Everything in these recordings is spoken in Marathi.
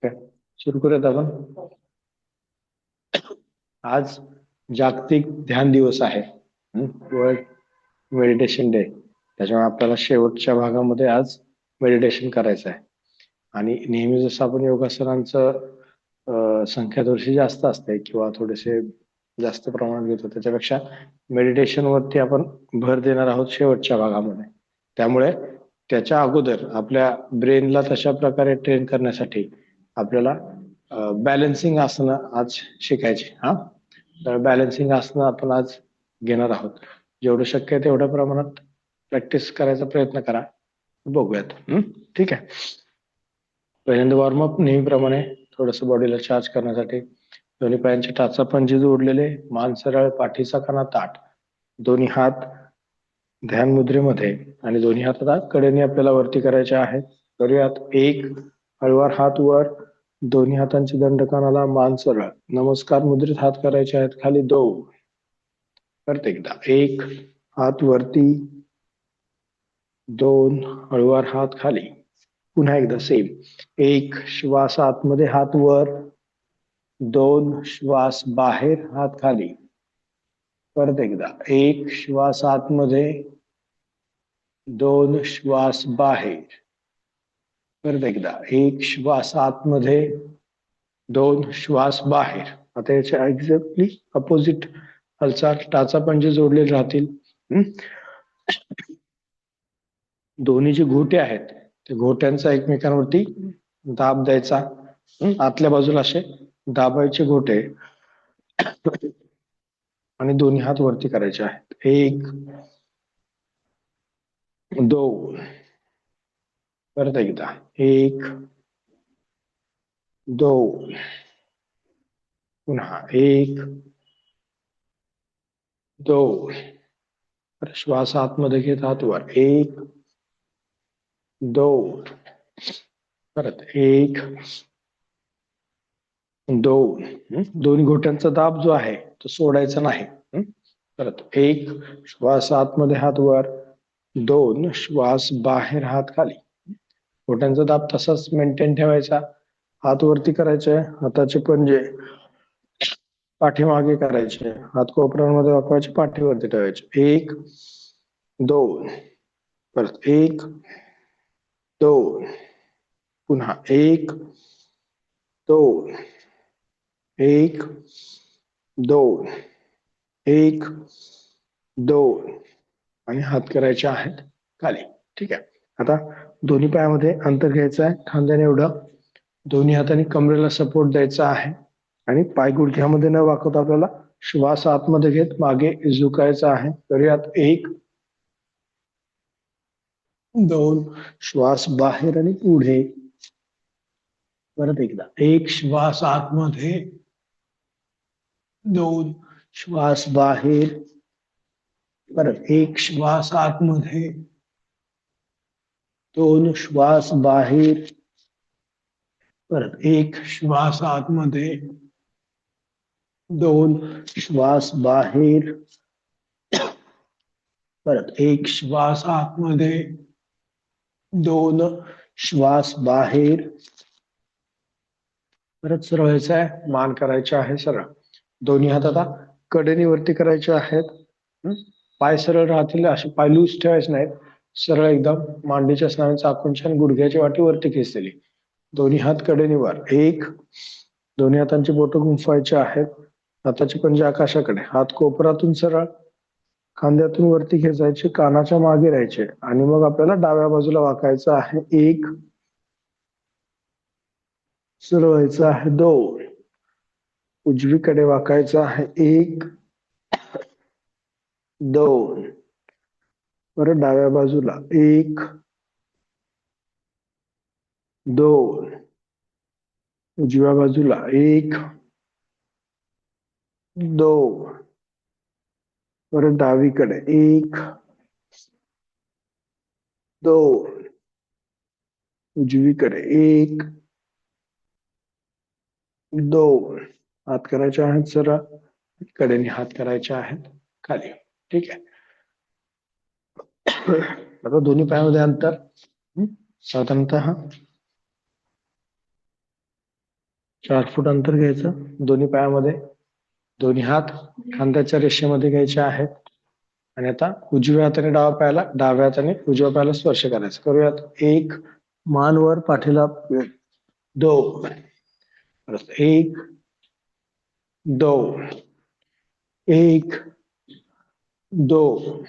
ठीक आहे, सुरू करूयात आपण. आज जागतिक ध्यान दिवस आहे, वर्ल्ड मेडिटेशन डे. त्याच्यामुळे आपल्याला शेवटच्या भागामध्ये आज मेडिटेशन करायचं आहे. आणि नेहमी जसं आपण योगासनांचं संख्या थोडीशी जास्त असते किंवा थोडेसे जास्त प्रमाणात घेतो, त्याच्यापेक्षा मेडिटेशन वरती आपण भर देणार आहोत शेवटच्या भागामध्ये. त्यामुळे त्याच्या अगोदर आपल्या ब्रेनला तशा प्रकारे ट्रेन करण्यासाठी आपल्याला बॅलन्सिंग आसनं आज शिकायची. तर बॅलन्सिंग आसनं आपण आज घेणार आहोत. जेवढं शक्य आहे तेवढ्या प्रमाणात प्रॅक्टिस करायचा प्रयत्न करा. बघूयात. ठीक आहे. पहिल्यांदा वॉर्मअप नेहमीप्रमाणे थोडस बॉडीला चार्ज करण्यासाठी दोन्ही पायांचे टाचा पंजे जोडलेले, मान सरळ, पाठीचा कणा ताठ, दोन्ही हात ध्यान मुद्रेमध्ये आणि दोन्ही हात आता कडेने आपल्याला वरती करायचे आहेत. करूयात. एक, हळूवार हात वर, दोन्ही हातांचे दंड कानाला, मान सरळ, नमस्कार मुद्रेत हात करायचे आहेत खाली. दोन, परत एकदा. एक, हात वरती, दोन, हळूवार हात खाली. पुन्हा एकदा सेम. एक, श्वास आतमध्ये हात वर, दोन, श्वास बाहेर हात खाली. परत एकदा. एक, श्वास आतमध्ये, दोन, श्वास बाहेर. परत एकदा. एक, श्वास आतमध्ये, दोन, श्वास बाहेर. आता याच्या एक्झॅक्टली अपोजिट हालचाल. टाचा पंजे जोडलेले राहतील. दोन्ही जे घोटे आहेत ते घोट्यांचा एकमेकांवरती दाब द्यायचा. आतल्या बाजूला असे दाबायचे घोटे आणि दोन्ही हात वरती करायचे आहेत. एक, दोन, परत एकदा. एक, दोन, पुन्हा एक, दोन. श्वास आतमध्ये घेत हात वर. एक, दोन, परत एक, दोन. दोन्ही घोट्यांचा दाब जो आहे तो सोडायचा नाही. परत एक, श्वास आतमध्ये हात वर, दोन, श्वास बाहेर हात खाली. घोट्यांचा दाब तसाच मेंटेन ठेवायचा. हात वरती करायचे, हाताचे पंजे पाठीमागे करायचे, हात कोपऱ्यांमध्ये वाकवायचे, पाठीवरती ठेवायचे. एक, दोन, परत एक, दोन, पुन्हा एक, दोन, एक, दोन, एक, दोन, आणि हात करायचे आहेत खाली. ठीक आहे. आता दोन्ही पायामध्ये अंतर घ्यायचं आहे खांद्याने एवढं. दोन्ही हाताने कमरेला सपोर्ट द्यायचा आहे आणि पाय गुडघ्यामध्ये न वाकवता आपल्याला श्वास आतमध्ये घेत मागे झुकायचा आहे. करूयात. एक, दोन, श्वास बाहेर आणि पुढे. परत एकदा. एक, श्वास आतमध्ये, दोन, श्वास बाहेर. परत एक, श्वास आतमध्ये, दोन, श्वास बाहेर. परत एक, श्वास आतमध्ये, दोन, श्वास बाहेर. परत एक, श्वास आतमध्ये, दोन, श्वास बाहेर. परत सरळ व्हायचं आहे. मान करायचे आहे सरळ. दोन्ही हात आता कडेने वरती करायचे आहेत. पाय सरळ राहतील, असे पाय लूज ठेवायचे नाहीत. सरळ एकदम मांडीच्या स्नायूंचा आकुंचन, गुडघ्याची वाटी वरती खेचलेली. दोन्ही हात कडेने वर. एक, दोन्ही हातांची बोटं गुंफवायची आहेत. हाताचे पंजे आकाशाकडे, हात कोपरातून सरळ खांद्यातून वरती खेचायचे, कानाच्या मागे राहायचे आणि मग आपल्याला डाव्या बाजूला वाकायचं आहे. एक, सरळ व्हायचं आहे. दोन, उजवीकडे वाकायचं आहे. एक, दोन, परत डाव्या बाजूला. एक, दोन, उजव्या बाजूला. एक, दोन, परत डावीकडे. एक, दोन, उजवीकडे. एक, दोन. हात करायचे आहेत सरळ, कडेने हात करायचे आहेत खाली. ठीक आहे. आता दोन्ही पायामध्ये अंतर साधारणतः 4 फूट अंतर घ्यायचं दोन्ही पायामध्ये. दोन्ही हात खांद्याच्या रेषेमध्ये घ्यायचे आहेत. आणि आता उजव्या हाताने डाव्या पायाला, डाव्या हाताने उजव्या पायाला स्पर्श करायचा. करूयात. एक, मान वर, पाठीला. दोन. एक, दोन. एक, दोन.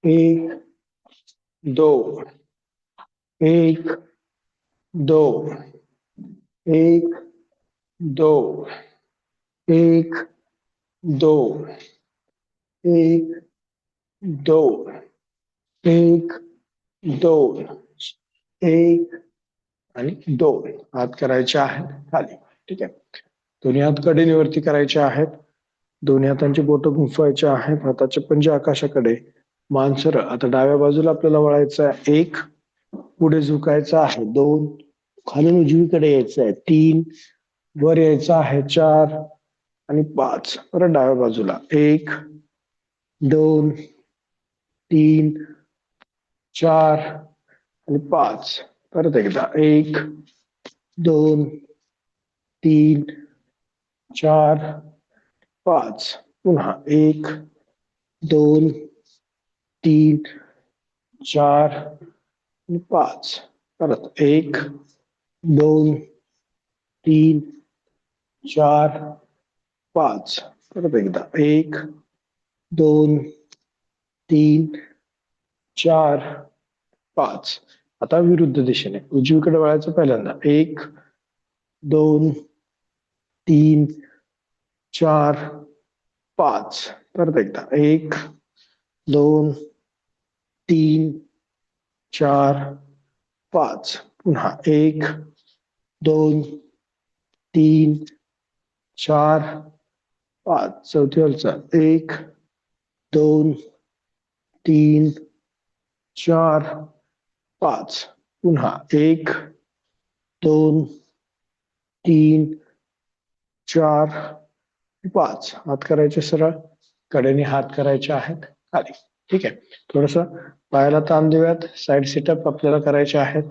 एक, दोन. एक, दोन. एक, दोन. एक, दोन. एक, दोन. एक, दोन. एक आणि दोन. हात करायचे आहेत खाली. ठीक आहे. दोन्ही हात कडेवरती करायचे आहेत. दोन्ही हातांची बोटं गुंफवायचे आहेत. हाताचे पंजे आकाशाकडे. मान सरळ. आता डाव्या बाजूला आपल्याला वळायचं आहे. एक, पुढे झुकायचं आहे. दोन, खालून उजवीकडे यायचं आहे. तीन, वर यायचं आहे. चार आणि पाच. परत डाव्या बाजूला. एक, दोन, तीन, चार आणि पाच. परत एकदा. एक, दोन, तीन, चार, पाच. पुन्हा. एक, दोन, तीन, चार आणि पाच. परत. एक, दोन, तीन, चार, पाच. परत एकदा. एक, दोन, तीन, चार, पाच. आता विरुद्ध दिशेने उजवीकडे वळायचं पहिल्यांदा. एक, दोन, तीन, चार, पाच. परत एकदा. एक, दोन, तीन, चार, पाच. पुन्हा. एक, दोन, तीन, चार, पाच. चौथी हालचाल. एक, दोन, तीन, चार, पाच. पुन्हा. एक, दोन, तीन, चार, पाच. हात करायचे सरळ. कडेने हात करायचे आहेत खाली. ठीक आहे. थोडस पायाला ताण देऊयात. साईड सिटअप आपल्याला करायचे आहेत.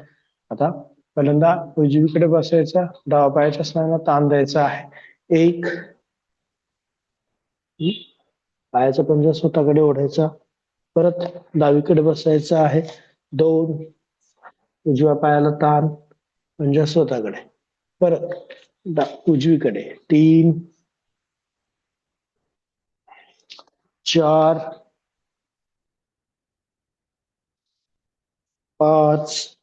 आता पहिल्यांदा उजवीकडे बसायचं. डावा पायाच्या स्नायूला ताण द्यायचा आहे. एक, पायाचा पंजा स्वतःकडे ओढायचा. परत डावीकडे बसायचं आहे. दोन, उजव्या पायाला ताण, पंजा स्वतःकडे. परत उजवीकडे. तीन, चार, पाच,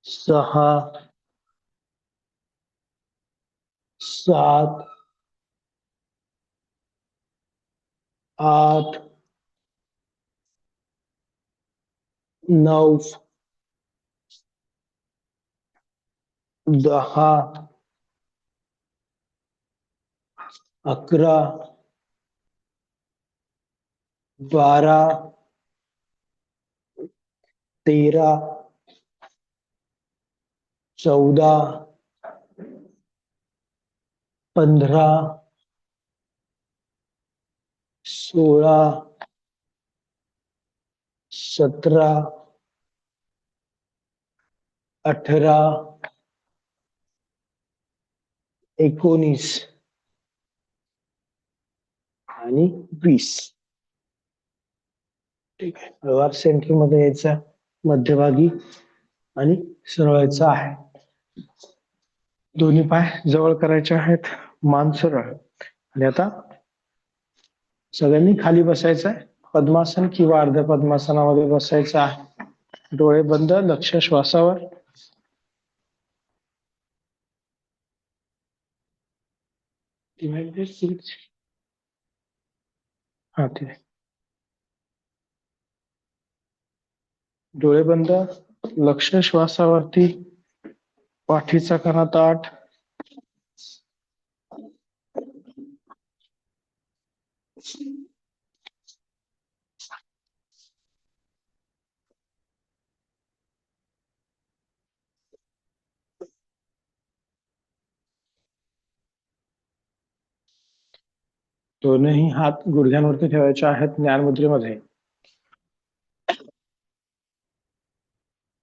सहा, सात, आठ, नऊ, 10, 11, 12, 13, 14, 15, 16, 17, 18, 19 आणि 20. ठीक आहे. व्यवहार सेंटर मध्ये यायचा, मध्यभागी आणि सरळायचा आहे. दोन्ही पाय जवळ करायचे आहेत. मान सरळ. आणि आता सगळ्यांनी खाली बसायचं आहे. पद्मासन किंवा अर्ध्या पद्मासनामध्ये बसायचं आहे. डोळे बंद, लक्ष श्वासावर. हा, ठीक आहे. डोळे बंद, लक्ष श्वासावरती. पाठीचा कणा ताठ. दोनही हात गुडघ्यांवरती ठेवायचे आहेत ज्ञान मुद्रेमध्ये.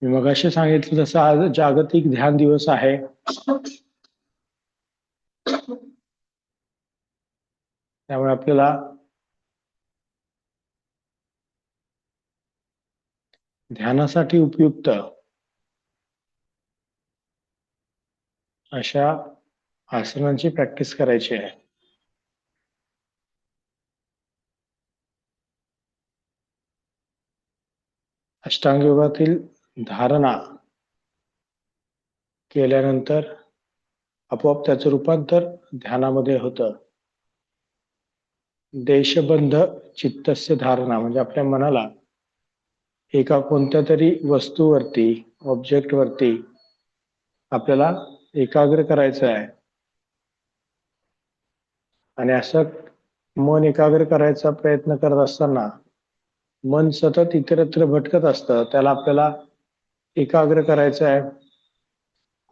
मी मगाशी सांगितलं तसं आज जागतिक ध्यान दिवस आहे. त्यामुळे आपल्याला ध्यानासाठी उपयुक्त अशा आसनांची प्रॅक्टिस करायची आहे. अष्टांग योगातील धारणा केल्यानंतर आपोआप त्याचं रूपांतर ध्यानामध्ये होतं. देशबंध चित्तस्य धारणा म्हणजे आपल्या मनाला एका कोणत्या तरी वस्तूवरती, ऑब्जेक्टवरती आपल्याला एकाग्र करायचं आहे. आणि असं मन एकाग्र करायचा प्रयत्न करत असताना मन सतत इतरत्र भटकत असतं. त्याला आपल्याला एकाग्र करायचं आहे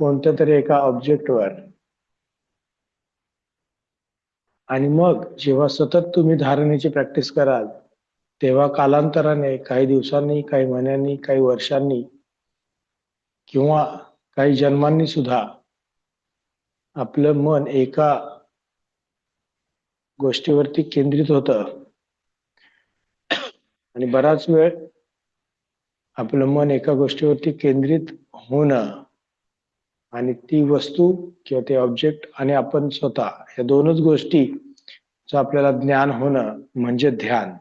कोणत्या तरी एका ऑब्जेक्टवर. आणि मग जेव्हा सतत तुम्ही धारणेची प्रॅक्टिस कराल तेव्हा कालांतराने, काही दिवसांनी, काही महिन्यांनी, काही वर्षांनी किंवा काही जन्मांनी सुद्धा आपलं मन एका गोष्टीवरती केंद्रित होतं. आणि बराच वेळ आपलं मन एका गोष्टीवरती केंद्रित होणं आणि ती वस्तू किंवा ते ऑब्जेक्ट आणि आपण स्वतः या दोनच गोष्टीचं आपल्याला ज्ञान होणं म्हणजे ध्यान.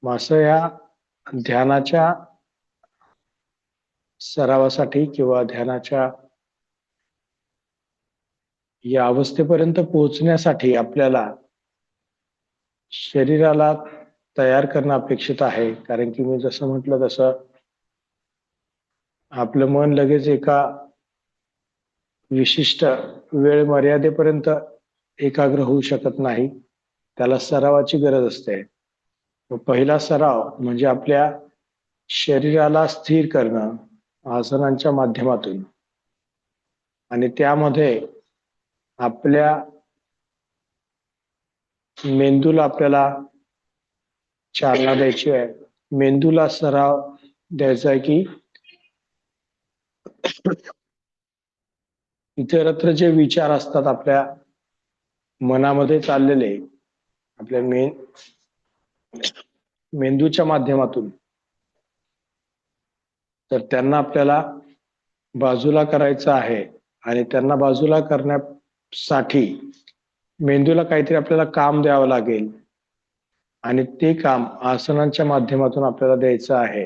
मग असं या ध्यानाच्या सरावासाठी किंवा ध्यानाच्या या अवस्थेपर्यंत पोहोचण्यासाठी आपल्याला शरीराला तयार करणं अपेक्षित आहे. कारण की मी जसं म्हटलं तसं आपलं मन लगेच एका विशिष्ट वेळ मर्यादेपर्यंत एकाग्र होऊ शकत नाही. त्याला सरावाची गरज असते. पहिला सराव म्हणजे आपल्या शरीराला स्थिर करणं आसनांच्या माध्यमातून. आणि त्यामध्ये आपल्या मेंदूला आपल्याला चालना द्यायची आहे. मेंदूला सराव द्यायचा आहे की इतरत्र जे विचार असतात आपल्या मनामध्ये चाललेले, आपल्या मेंदूच्या माध्यमातून, तर त्यांना आपल्याला बाजूला करायचं आहे. आणि त्यांना बाजूला करण्यासाठी मेंदूला काहीतरी आपल्याला काम द्यावं लागेल आणि ते काम आसनांच्या माध्यमातून आपल्याला द्यायचं आहे.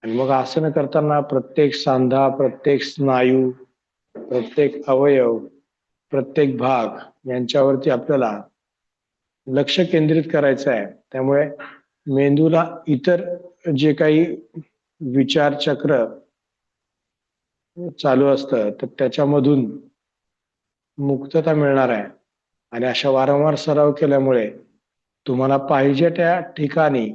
आणि मग आसन करताना प्रत्येक सांधा, प्रत्येक स्नायू, प्रत्येक अवयव, प्रत्येक भाग यांच्यावरती आपल्याला लक्ष केंद्रित करायचं आहे. त्यामुळे मेंदूला इतर जे काही विचारचक्र चालू असतं तर त्याच्यामधून मुक्तता मिळणार आहे. आणि अशा वारंवार सराव केल्यामुळे तुम्हाला पाहिजे त्या ठिकाणी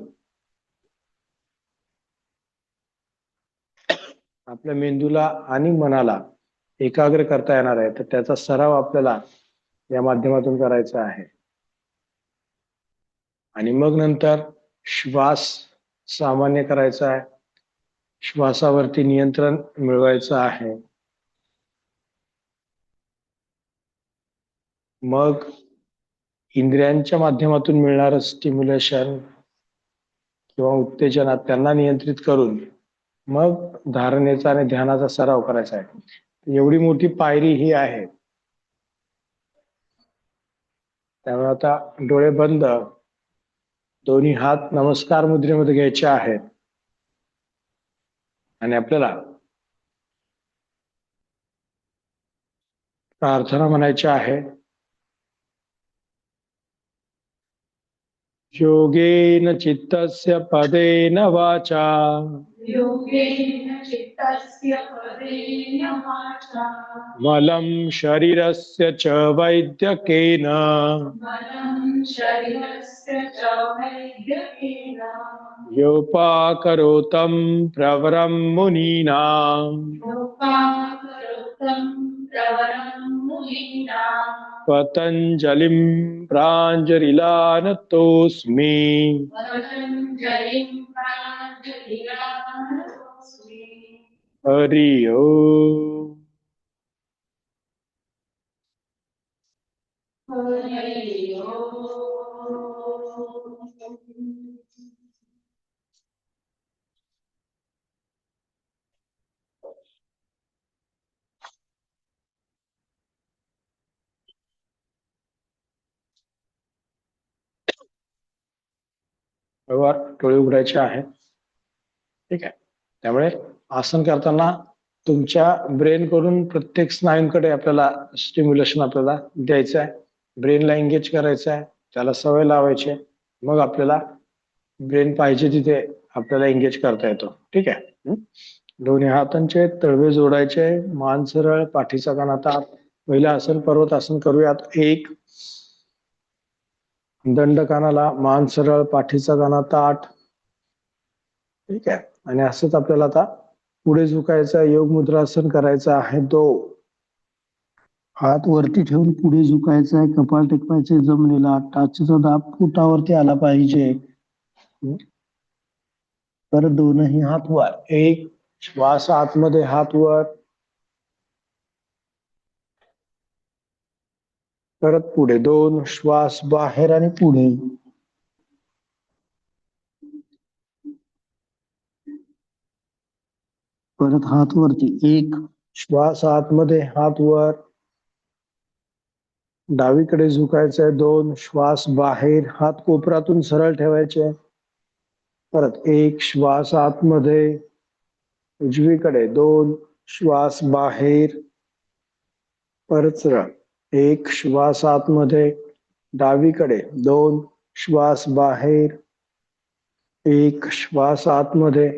आपल्या मेंदूला आणि मनाला एकाग्र करता येणार आहे. तर त्याचा सराव आपल्याला या माध्यमातून करायचा आहे. आणि मग नंतर श्वास सामान्य करायचा आहे. श्वासावरती नियंत्रण मिळवायचं आहे. मग इंद्रियांच्या माध्यमातून मिळणारं स्टिम्युलेशन किंवा उत्तेजना त्यांना नियंत्रित करून मग धारणेचा आणि ध्यानाचा सराव करायचा आहे. एवढी मोठी पायरी ही आहे. त्यामुळे आता डोळे बंद, दोन्ही हात नमस्कार मुद्रेमध्ये घ्यायचे आहेत आणि आपल्याला प्रार्थना म्हणायची आहे. योगेन चित्तस्य पदेन वाचा, योगेन चित्तस्य पदेन वाचा, मलं शरीरस्य च वैद्यकेन, मलं शरीरस्य च वैद्यकेन, योपाकरोतं प्रवरं मुनीनां, योपाकरोतं प्रवरं मुनीनां पतञ्जलिं प्राञ्जलिलानतोऽस्मि पतञ्जलिं प्राञ्जलिरानतोऽस्मि हरि ओम्. हरि ओम्. बरोबर, डोळे उघडायचे आहे. ठीक आहे. त्यामुळे आसन करताना तुमच्या ब्रेन कडून प्रत्येक स्नायूंकडे आपल्याला स्टिम्युलेशन आपल्याला द्यायचं आहे. ब्रेनला एंगेज करायचं आहे, त्याला सवय लावायची आहे. मग आपल्याला ब्रेन पाहिजे तिथे आपल्याला एंगेज करता येतो. ठीक आहे. दोन्ही हातांचे तळवे जोडायचे, मान सरळ, पाठीचा कणा ताठ. पहिलं आसन पर्वतासन करूयात. 1, दंडकानाला, मान सरळ, पाठीचा कणा ताठ. ठीक आहे. आणि असंच आपल्याला आता पुढे झुकायचं, योग मुद्रासन करायचं आहे. 2, हात वरती ठेवून पुढे झुकायचं आहे, कपाळ टेकवायचे जमिनीला, टाचेचा दाब पोटावरती आला पाहिजे. परत दोनही हात वर. 1, श्वास आतमध्ये, हात वर. परत पुढे. 2, श्वास बाहेर आणि पुढे. परत हात वरती. 1, श्वास आतमध्ये, हात वर. डावीकडे झुकायचंय. 2, श्वास बाहेर, हात कोपरातून सरळ ठेवायचे. परत 1, श्वास आतमध्ये, उजवीकडे. 2, श्वास बाहेर. परत सरळ. 1, श्वास आतमध्ये, डावीकडे. 2, श्वास बाहेर. 1, श्वास आतमध्ये,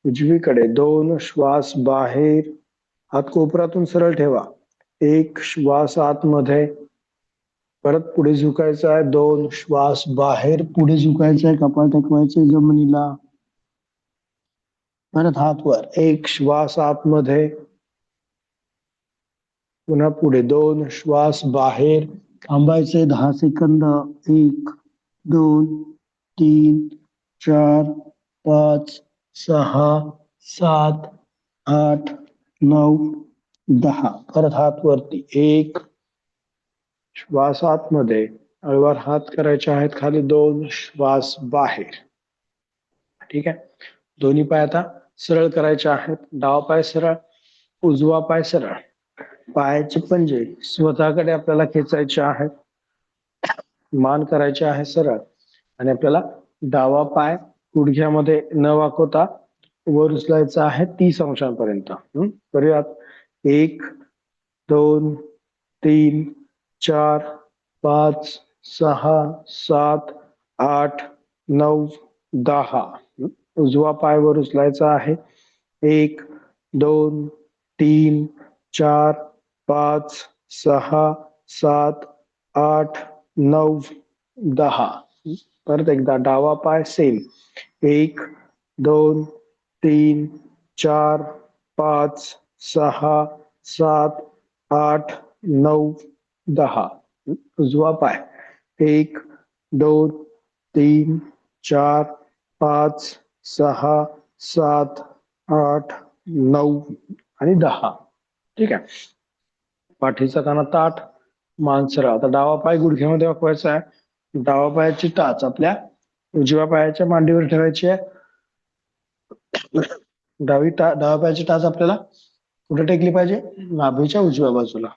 उजवीकडे. 2, श्वास बाहेर. हात कोपरातून सरळ ठेवा. 1, श्वास आतमध्ये. परत पुढे झुकायचं आहे. 2, श्वास बाहेर. पुढे झुकायचं आहे, कपाळ टेकवायचे जमिनीला. परत हात वर. 1, श्वास आतमध्ये. पुन्हा पुढे. 2, श्वास बाहेर. थांबायचे 10 सेकंद. 1, 2, 3, 4, 5, 6, 7, 8, 9, 10. परत हात वरती. 1, श्वास आतमध्ये, अळवार हात करायचे आहेत खाली. 2, श्वास बाहेर. ठीक आहे. दोन्ही पाय आता सरळ करायचे आहेत. डावा पाय सरळ, उजवा पाय सरळ. पायाचे पंजे स्वतःकडे आपल्याला खेचायचे आहेत. मान करायचे आहे सरळ. आणि आपल्याला डावा पाय गुडघ्यामध्ये न वाकवता वर उचलायचा आहे 30 अंशांपर्यंत. करूयात. 1, 2, 3, 4, 5, 6, 7, 8, 9, 10. उजवा पाय वर उचलायचा आहे. 1, 2, 3, 4, 5, 6, 7, 8, 9, 10. परत एकदा डावा पाय सेम. 1, 2, 3, 4, 5, 6, 7, 8, 9, 10. उजवा पाय. 1, 2, 3, 4, 5, 6, 7, 8, 9 आणि 10. ठीक आहे. पाठीचा कणा ताठ, मान सरळ. आता डावा पाय गुडघ्यामध्ये वाकवायचा आहे. डावा पायाची टाच आपल्या उजव्या पायाच्या मांडीवर ठेवायची आहे. डावा पायाची टाच आपल्याला कुठे टेकली पाहिजे? नाभीच्या उजव्या बाजूला.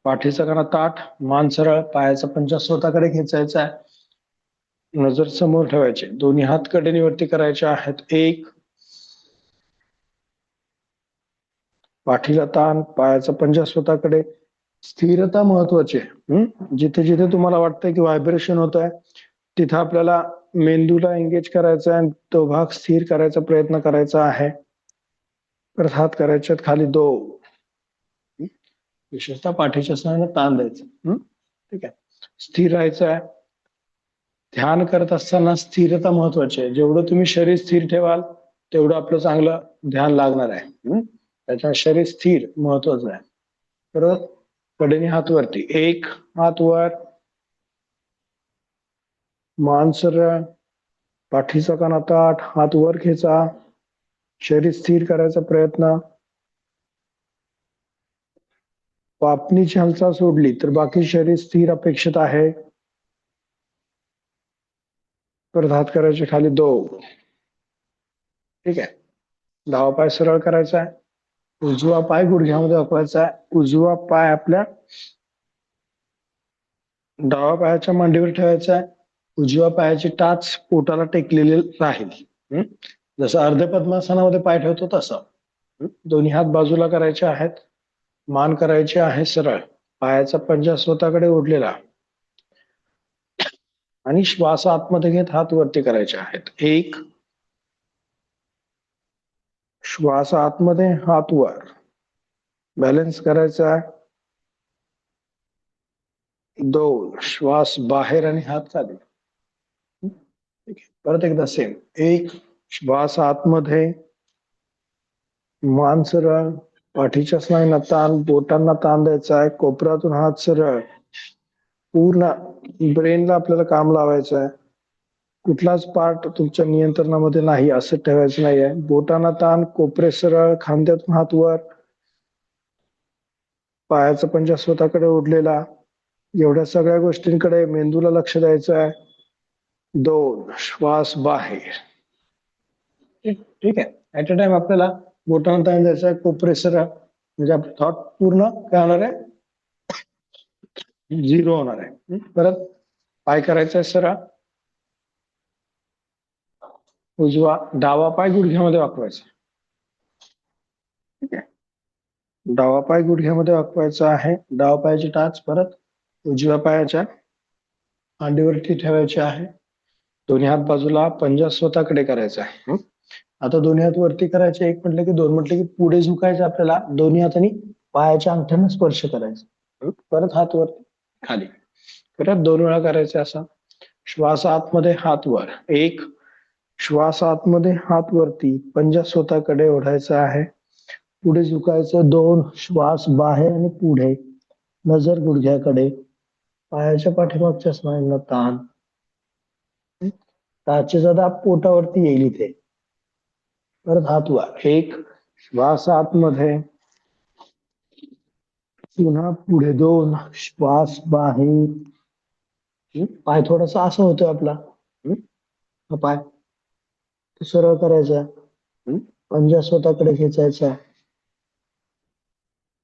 पाठीचा कणा ताठ, मान सरळ. पायाचा पंजा स्वतःकडे खेचायचा आहे. नजर समोर ठेवायचे. दोन्ही हात कडेनीवरती करायचे आहेत. 1, पाठीला ताण, पायाचा पंजा स्वतःकडे. स्थिरता महत्वाची आहे. जिथे जिथे तुम्हाला वाटतंय की व्हायब्रेशन होत आहे, तिथं आपल्याला मेंदूला एंगेज करायचा आहे. तो भाग स्थिर करायचा प्रयत्न करायचा आहे. परत हात करायचे खाली 2. विशेषतः पाठीच्या स्नायूला ताण द्यायचं. ठीक आहे. स्थिर राहायचं आहे. ध्यान करत असताना स्थिरता महत्वाची आहे. जेवढं तुम्ही शरीर स्थिर ठेवाल तेवढं आपलं चांगलं ध्यान लागणार आहे. त्याच्यामुळे शरीर स्थिर महत्वाचं आहे. परत कडेने हात वरती, एक हात वर, मान सरळ, पाठीचा कणा ताठ, हात वर खेचा, शरीर स्थिर करायचा प्रयत्न. पापणीची हालचाल सोडली तर बाकी शरीर स्थिर अपेक्षित आहे. परत हात करायचे खाली 2. ठीक आहे. डावा पाय सरळ करायचा आहे, उजवा पाय गुडघ्यामध्ये वाकवायचा आहे, उजवा पाय आपल्या डाव्या पायाच्या मांडीवर ठेवायचा आहे, उजव्या पायाची टाच पोटाला टेकलेली राहील. जसं अर्ध पद्मासनामध्ये पाय ठेवतो तसं. दोन्ही हात बाजूला करायचे आहेत, मान करायची आहे सरळ, पायाचा पंजा स्वतःकडे ओढलेला आणि श्वास आतमध्ये घेत हात वरती करायचे आहेत. एक, श्वास आतमध्ये, हात वर, बॅलन्स करायचा आहे. 2, श्वास बाहेर आणि हात खाली. परत एकदा सेम, एक, श्वास आतमध्ये, मान सरळ, पाठीच्या स्नायूंना ताण, बोटांना ताण द्यायचा आहे, कोपऱ्यातून हात सरळ, पूर्ण ब्रेनला आपल्याला काम लावायचं आहे. कुठलाच पार्ट तुमच्या नियंत्रणामध्ये नाही असं ठेवायचं नाहीये. बोटांना ताण, कोपरे सरळ, खांद्यातून हात वर, पायाचा पंजा स्वतःकडे ओढलेला. एवढ्या सगळ्या गोष्टींकडे मेंदूला लक्ष द्यायचं आहे. 2, श्वास बाहेर. ठीक आहे. ऍट अ टाइम आपल्याला बोटांना ताण द्यायचा आहे, कोपरे सरळ, म्हणजे आपलं थॉट पूर्ण काय होणार आहे, 0 होणार आहे. परत पाय करायचा आहे सरळ, उजवा डावा पाय गुडघ्यामध्ये वाकवायचा. ठीक आहे. डावा पाय गुडघ्यामध्ये वाकवायचा आहे, डावा पायाची टाच परत उजव्या पायाच्या मांडीवरती ठेवायची आहे. दोन्ही हात बाजूला, पंजा स्वतःकडे करायचा आहे. आता दोन्ही हात वरती करायचे, एक म्हटलं की 2 म्हटलं की पुढे झुकायचं आपल्याला, दोन्ही हातांनी पायाच्या अंगठ्यानं स्पर्श करायचा. परत हात वरती खाली, परत 2 वेळा करायचे असा. श्वास आतमध्ये, हात वर, एक, श्वास आतमध्ये, हात वरती, पंजा स्वतःकडे ओढायचा आहे, पुढे झुकायचं. 2, श्वास बाहेर आणि पुढे, नजर गुडघ्याकडे, पायाच्या पाठीमागच्या स्नायूंना ताण, टाचेचा दाब पोटावरती येईल इथे. परत हात वर, एक, श्वास आतमध्ये, पुन्हा पुढे 2, श्वास बाहेर. पाय थोडासा असा होतोय आपला, हा पाय सरळ करायचा, पंजा स्वतःकडे खेचायचा.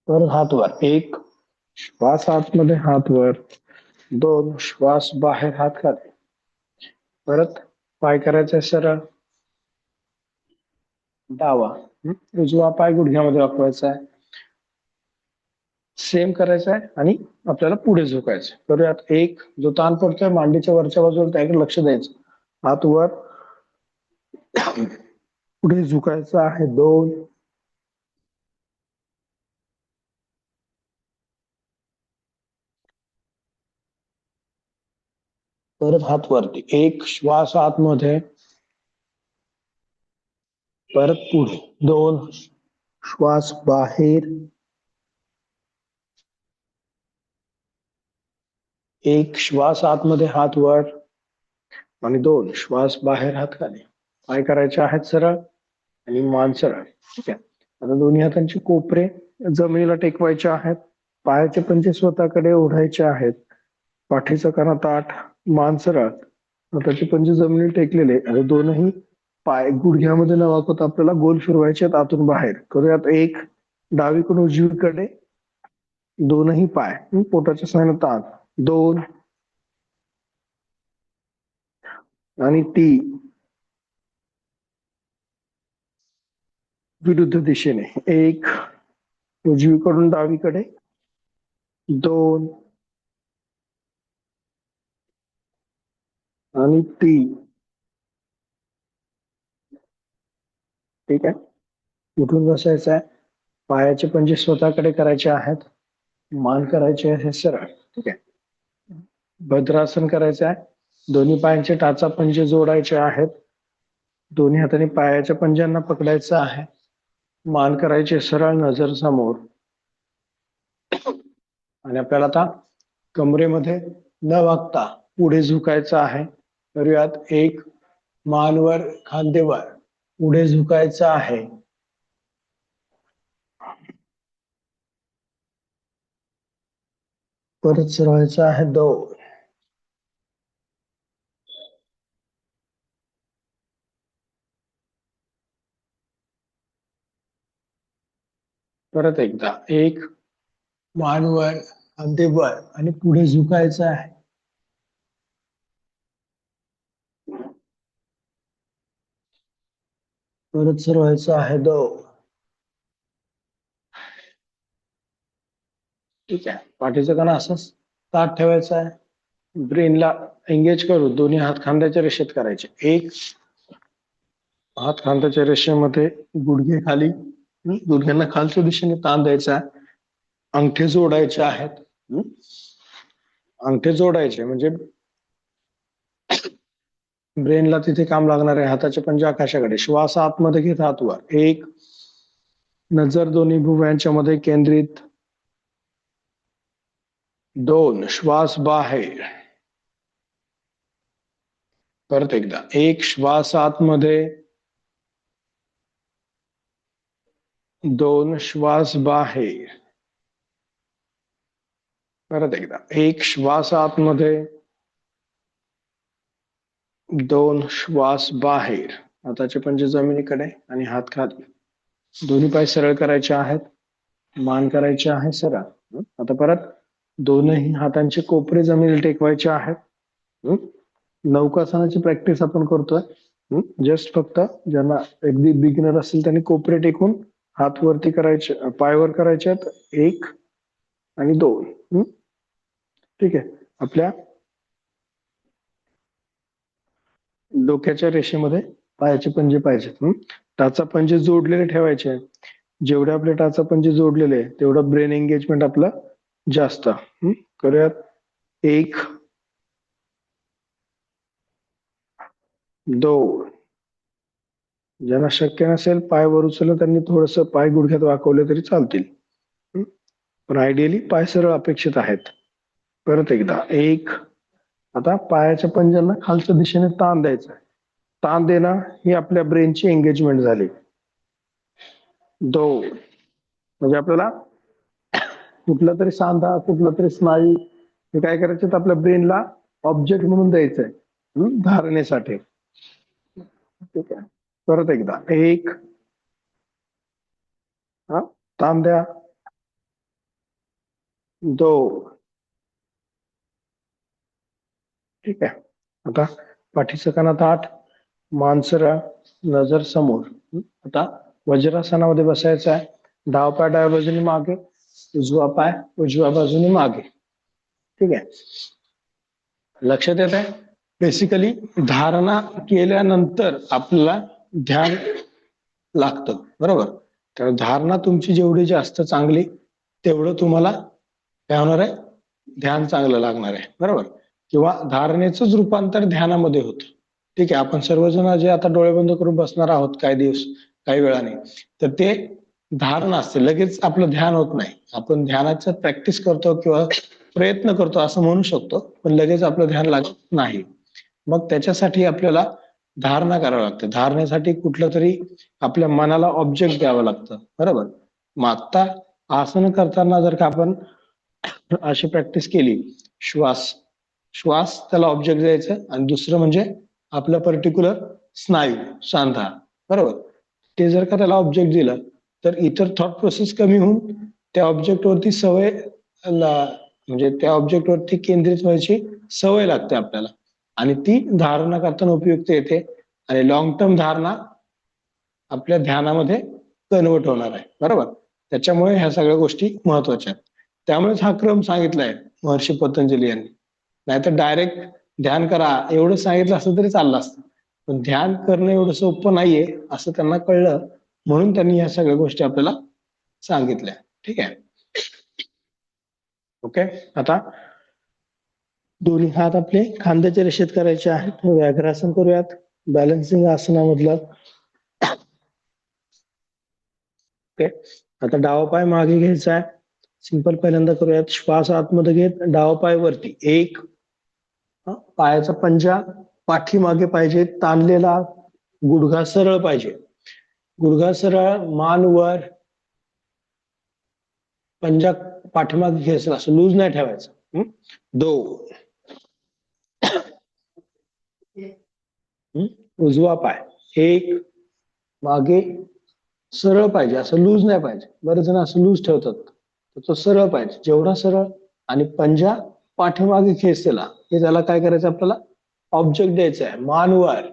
परत हात वर, एक, श्वास आतमध्ये, हात वर, 2, श्वास बाहेर, हात खाली. परत पाय करायचा सरळ, डावा, उजवा पाय गुडघ्यामध्ये वाकवायचा आहे, सेम करायचं आहे आणि आपल्याला पुढे झुकायचं. करूयात. एक, जो ताण पडतोय मांडीच्या वरच्या बाजूला त्याकडे लक्ष द्यायचं, हात वर, पुढे झुकायचं आहे. 2, परत हात वरती, एक, श्वास आतमध्ये, परत पुढे 2, श्वास बाहेर, एक, श्वास आतमध्ये, हात वर आणि 2, श्वास बाहेर, हात खाली. पाय करायचे आहेत सरळ आणि मान सरळ. ठीक आहे. आता दोन्ही हातांची कोपरे जमिनीला टेकवायचे आहेत, पायाचे पंजे स्वतःकडे ओढायचे आहेत, पाठीचा कणा ताठ, मान सरळ, हाताचे पंजे जमिनीला टेकलेले आणि दोनही पाय गुडघ्यामध्ये न वाकवता आपल्याला गोल फिरवायचे आहेत आतून बाहेर. करूयात. एक, डावीकडून उजवीकडे, दोनही पाय पोटाच्या स्नायूंना ताण. 2 आणि 3, विरुद्ध दिशेने, एक, उजवीकडून डावीकडे, 2 आणि 3. ठीक आहे. उठून बसायचं आहे, पायाचे पंजे स्वतःकडे करायचे आहेत, मान करायचे आहे सरळ. ठीक आहे. भद्रासन करायचं आहे, दोन्ही पायांचे टाचा पंजे जोडायचे आहेत, दोन्ही हाताने पायाच्या पंजांना पकडायचं आहे, मान करायची सरळ, नजर समोर. आणि आपल्याला आता कमरेमध्ये न वागता पुढे झुकायचं आहे. करूयात. एक, मानवर खांदेवर पुढे झुकायचं आहे. परत सरळायचं आहे. दोन. परत एकदा. एक, मानवर खांदेवर आणि पुढे झुकायचं आहे. परत सरळायचं आहे. दोन. ठीक आहे. पाठीचं कणा असंच ताठ ठेवायचं आहे. ब्रेनला एंगेज करू. दोन्ही हात खांद्याच्या रेषेत करायचे. एक, हात खांद्याच्या रेषेमध्ये गुडघे खाली, गुडघ्यांना खालच्या दिशेने ताण द्यायचा आहे. अंगठे जोडायचे आहेत. अंगठे जोडायचे म्हणजे ब्रेनला तिथे काम लागणार आहे. हाताचे पंजे आकाशाकडे. श्वास आतमध्ये घेत हात वर. एक, नजर दोन्ही भुवयांच्या मध्ये केंद्रित. दोन, श्वास बाहेर. परत एकदा. एक, श्वास आतमध्ये. दोन, श्वास बाहेर. परत एकदा. एक, श्वास आतमध्ये. दोन, श्वास बाहेर. हाताचे पंजे जमिनीकडे आणि हात खाली. दोन्ही पाय सरळ करायचे आहेत. मान करायचे आहे सरळ. आता परत दोनही हातांचे कोपरे जमिनीला टेकवायचे आहेत. नौकासनाची प्रॅक्टिस आपण करतोय. जस्ट फक्त ज्यांना अगदी बिगिनर असेल त्यांनी कोपरे टेकून हात वरती करायचे, पायवर करायचे आहेत. एक आणि दोन. ठीक आहे. आपल्या डोक्याच्या रेषेमध्ये पायाचे पंजे पाहिजेत. टाचा पंजे जोडलेले ठेवायचे. जेवढे आपले टाचा पंजे जोडलेले तेवढं ब्रेन एंगेजमेंट आपलं जास्त. करूयात. एक, दोन. ज्यांना शक्य नसेल पाय वर उचललं त्यांनी थोडस पाय गुडघ्यात वाकवले तरी चालतील. पण आयडियली पाय सरळ अपेक्षित आहेत. परत एकदा. एक, आता पायाच्या पंजांना खालच्या दिशेने ताण द्यायचा आहे. ताण देणं ही आपल्या ब्रेनची एंगेजमेंट झाली. दोन, म्हणजे आपल्याला कुठला तरी सांधा, कुठला तरी स्नायू हे काय करायचं, आपल्या ब्रेनला ऑब्जेक्ट म्हणून द्यायचंय धारणेसाठी. ठीक आहे. परत एकदा. एक, ताण द्या. दोन. ठीक आहे. आता पाठीचं कणा ताठ, मान सरळ, नजर समोर. आता वज्रासनामध्ये बसायचं आहे. डाव पाय डाव्या बाजूने मागे, उजवा पाय उजव्या बाजूने मागे. ठीक आहे. लक्षात येत आहे. बेसिकली धारणा केल्यानंतर आपल्याला ध्यान लागतं. बरोबर. तर धारणा तुमची जेवढी जास्त चांगली तेवढं तुम्हाला काय होणार आहे, ध्यान चांगलं लागणार आहे. बरोबर. किंवा धारणेचंच रूपांतर ध्यानामध्ये होतं. ठीक आहे. आपण सर्वजण जे आता डोळे बंद करून बसणार आहोत काही दिवस, काही वेळाने, तर ते धारणा असते. लगेच आपलं ध्यान होत नाही. आपण ध्यानाचं प्रॅक्टिस करतो किंवा प्रयत्न करतो असं म्हणू शकतो, पण लगेच आपलं ध्यान लागत नाही. मग त्याच्यासाठी आपल्याला धारणा करावं लागतं. धारणेसाठी कुठलं तरी आपल्या मनाला ऑब्जेक्ट द्यावं लागतं. बरोबर. मग आता आसन करताना जर का आपण अशी प्रॅक्टिस केली, श्वास श्वास त्याला ऑब्जेक्ट द्यायचं, आणि दुसरं म्हणजे आपलं पर्टिक्युलर स्नायू सांधा. बरोबर. ते जर का त्याला ऑब्जेक्ट दिलं तर इतर थॉट प्रोसेस कमी होऊन त्या ऑब्जेक्टवरती सवय, म्हणजे त्या ऑब्जेक्टवरती केंद्रित व्हायची सवय लागते आपल्याला, आणि ती धारणा करताना उपयुक्त येते. आणि लॉंग टर्म धारणा आपल्या ध्यानामध्ये कन्वर्ट होणार आहे. बरोबर. त्याच्यामुळे ह्या सगळ्या गोष्टी महत्वाच्या आहेत. त्यामुळेच हा क्रम सांगितलाय महर्षी पतंजली यांनी. नाहीतर डायरेक्ट ध्यान करा एवढं सांगितलं असतं तरी चाललं असतं, पण ध्यान करणं एवढं सोपं नाहीये असं त्यांना कळलं, म्हणून त्यांनी ह्या सगळ्या गोष्टी आपल्याला सांगितल्या. ठीक आहे. ओके. आता दोन्ही हात आपले खांद्याच्या रेषेत करायचे आहेत. व्याघ्रासन करूयात. बॅलन्सिंग आसनामधलं ओके. आता डावा पाय मागे घ्यायचा आहे. सिंपल पहिल्यांदा करूयात. श्वास आतमध्ये घेत डावा पाय वरती. एक, पायाचा पंजा पाठीमागे पाहिजे, ताणलेला, गुडघा सरळ पाहिजे. गुडघा सरळ, मान वर, पंजा पाठीमागे घ्यायचा, असं लूज नाही ठेवायचं. 2, उजवा पाय 1, मागे सरळ पाहिजे, असं लूज नाही पाहिजे. बरेच जण असं लूज ठेवतात, तर तो सरळ पाहिजे, जेवढा सरळ. आणि पंजा पाठीमागे खेचलेला, हे त्याला काय करायचं आपल्याला, ऑब्जेक्ट द्यायचा आहे. मान वर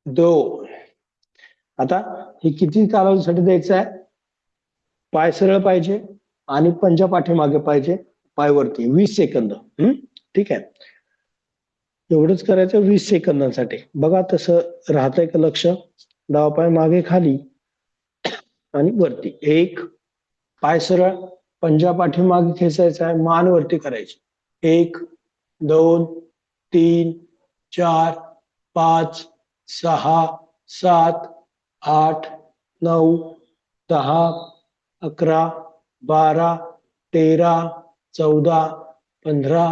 2. आता हे किती कालावधीसाठी द्यायचं आहे? पाय सरळ पाहिजे आणि पंजा पाठीमागे पाहिजे, पाय वरती. 20 सेकंद. ठीक आहे, एवढंच करायचं 20 सेकंदांसाठी. बघा तसं राहतंय का लक्ष? डावा पाय मागे खाली आणि वरती. 1, पाय सरळ, पंजा पाठीमागे खेचायचा आहे, मान वरती करायची. 1, 2, 3, 4, 5, 6, 7, 8, 9, 10, 11, 12, 13, 14, 15,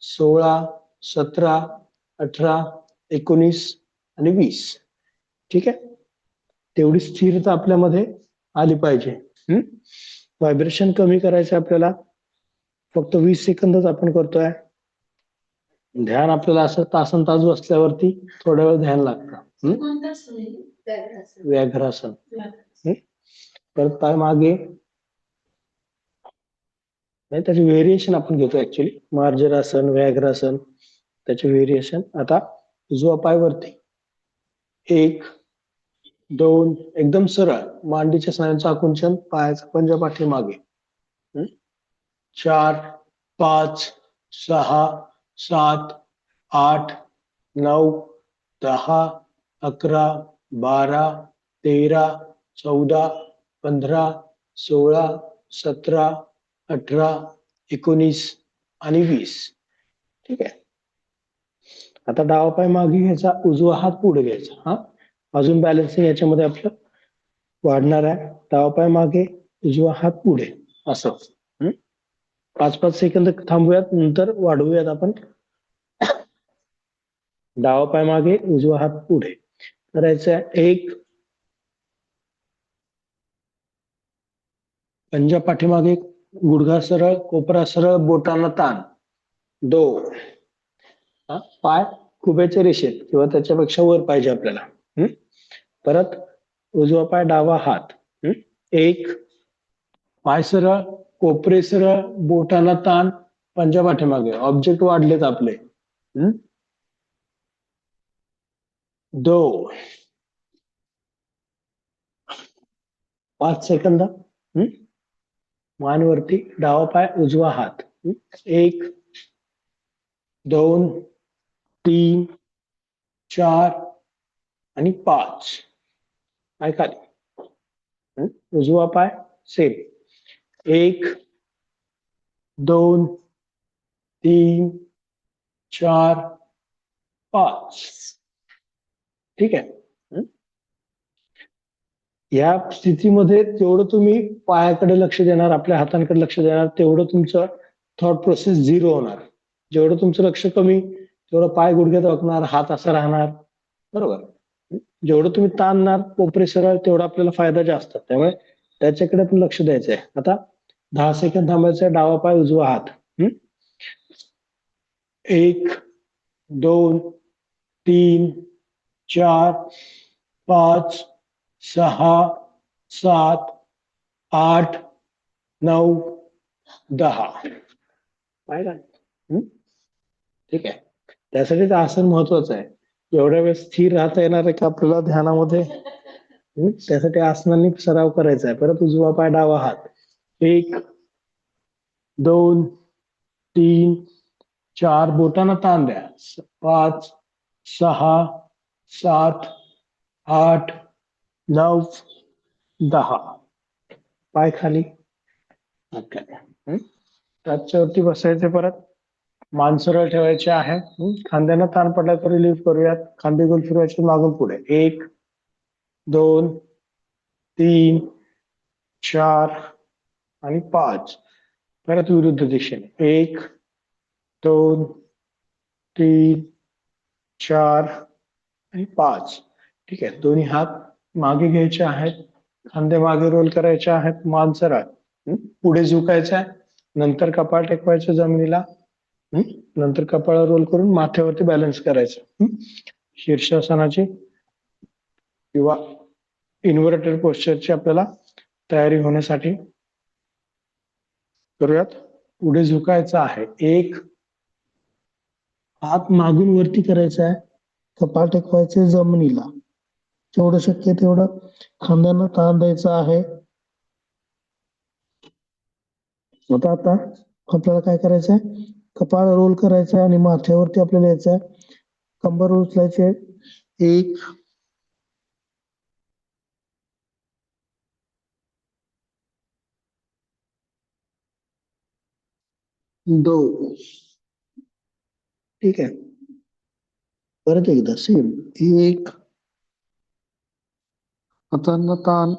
16, 17, 18, 19 आणि 20. ठीक आहे, तेवढी स्थिरता आपल्यामध्ये आली पाहिजे. व्हायब्रेशन कमी करायचं आपल्याला. फक्त 20 सेकंदच आपण करतोय. ध्यान आपल्याला असं तासन तास बसल्यावरती थोडा वेळ ध्यान लागतं. कोणतं असतं? व्याघ्रासन. परत पाय मागे, नाही त्याचे व्हेरिएशन आपण घेतो ऍक्च्युली. मार्जरासन, व्याघ्रासन, त्याचे व्हेरिएशन. आता उजवा पाय वरती. 1, 2, एकदम सरळ, मांडीच्या स्नायूंचं आकुंचन, पायाचा पंजा पाठीमागे. 4, 5, 6, 7, 8, 9, 10, 11, 12, 13, 14, 15, 16, 17, 18, 19 आणि 20. ठीक आहे, आता डावा पाय मागे घ्यायचा, उजवा हात पुढे घ्यायचा. अजून बॅलन्सिंग याच्यामध्ये आपलं वाढणार आहे. डावा पाय मागे, उजवा हात पुढे, असं. 5-5 सेकंद थांबूयात, नंतर वाढवूयात आपण. डावा पाय मागे, उजवा हात पुढे करायचा. 1, पंजा पाठीमागे, गुडघा सरळ, कोपरा सरळ, बोटांना ताण. 2, पाय खुब्याच्या रेषेत किंवा त्याच्यापेक्षा वर पाहिजे आपल्याला. परत उजवा पाय, डावा हात. 1, पाय सरळ, कोपरे सरळ, बोटाला ताण, पंजा पाठीमागे. ऑब्जेक्ट वाढलेत आपले. 2, 5 सेकंद. मान वरती, डावा पाय, उजवा हात. 1, 2, 3, 4 आणि 5. पाय खाली. उजवा पाय सेम. 1, 2, 3, 4, 5. ठीक आहे, या स्थितीमध्ये जेवढं तुम्ही पायाकडे लक्ष देणार, आपल्या हातांकडे लक्ष देणार, तेवढं तुमचं थॉट प्रोसेस 0 होणार. जेवढं तुमचं लक्ष कमी, तेवढं पाय गुडघ्यात वाकणार, हात असा राहणार. बरोबर, जेवढं तुम्ही ताणणार, कोपरे सरळ, तेवढा आपल्याला फायदा जास्त. त्यामुळे त्याच्याकडे पण लक्ष द्यायचं आहे. आता 10 सेकंद थांबायचं आहे. डावा पाय, उजवा हात. 1, 2, 3, 4, 5, 6, 7, 8, 9, 10. पाहिलं? ठीक आहे, त्यासाठीच आसन महत्वाचं आहे. एवढ्या वेळ स्थिर राहता येणार आहे का आपल्याला ध्यानामध्ये? त्यासाठी आसनांनी सराव करायचा आहे. परत उजवा पाय, डावा हात. 1, 2, 3, 4, बोटांना ताण द्या. 5, 6, 7, 8, 9, 10. पाय खाली. त्याच्यावरती बसायचे. परत मान सरळ ठेवायचे आहे. खांद्यांना ताण पडला तर रिलीफ करूयात. खांदे गोल फिरवायचे मागून पुढे. 1, 2 3 4 आणि 5. परत विरुद्ध दिशेने 1 2 3 4 आणि 5. ठीक आहे, दोन्ही हात मागे घ्यायचे आहेत, खांदे मागे रोल करायचे आहेत, मान सरळ. पुढे झुकायचं आहे, नंतर कपाळ टेकवायचं जमिनीला. नंतर कपाळ रोल करून माथ्यावरती बॅलन्स करायचं. शीर्षासनाची किंवा इन्व्हर्टेड पोस्चरची आपल्याला तयारी होण्यासाठी करूयात. पुढे झुकायचं आहे, एक हात मागून वरती करायचा आहे, कपाळ टेकवायचे जमिनीला. जेवढं शक्य तेवढं खांद्यांना ताण द्यायचा आहे. आता आपल्याला काय करायचं आहे, कपाळ रोल करायचं आहे आणि माथ्यावरती आपल्याला यायचं आहे, कंबर उचलायची आहे. 1 2. ठीक आहे, परत एकदा सेम 1. हातांना ताण.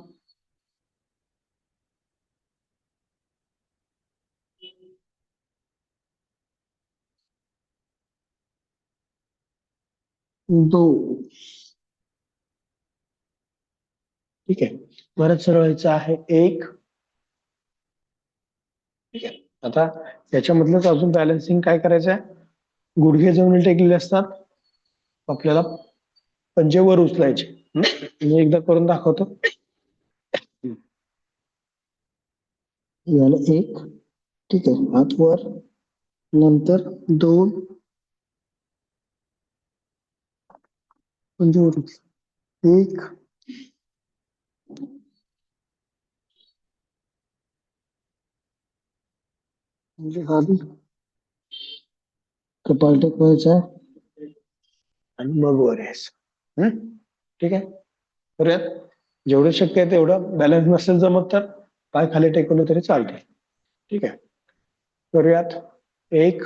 2. ठीक आहे, परत सरळ व्हायचं आहे 1. ठीक आहे, आता याच्यामधलंच अजून बॅलन्सिंग काय करायचं आहे, गुडघे जमिनीला टेकलेले असतात, आपल्याला पंजे वर उचलायचे. मी एकदा करून दाखवतो. झालं 1. ठीक आहे, हात वर, नंतर 2 पंजे वर उचल, 1 म्हणजे खाली, कपाळ टेकवायचा आणि मग वर यायचं. ठीक आहे, करूयात. जेवढं शक्य आहे तेवढं. बॅलन्स नसेल जमत तर पाय खाली टेकवले तरी चालते. ठीक आहे, करूयात. 1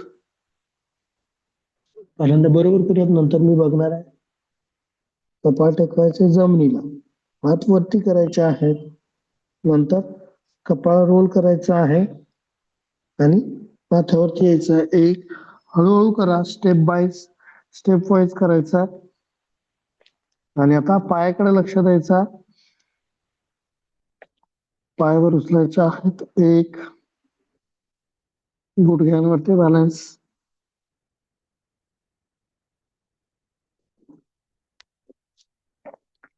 पहिल्यांदा बरोबर करूयात, नंतर मी बघणार आहे. कपाळ टेकवायचे जमिनीला, हात वरती करायचे आहेत, नंतर कपाळ रोल करायचा आहे आणि माथ्यावरती यायचं आहे. 1 हळूहळू करा, स्टेप वाईज करायचा. आणि आता पायाकडे लक्ष द्यायचा, पायावर उचलायचे आहेत. 1 गुडघ्यांवरती बॅलन्स.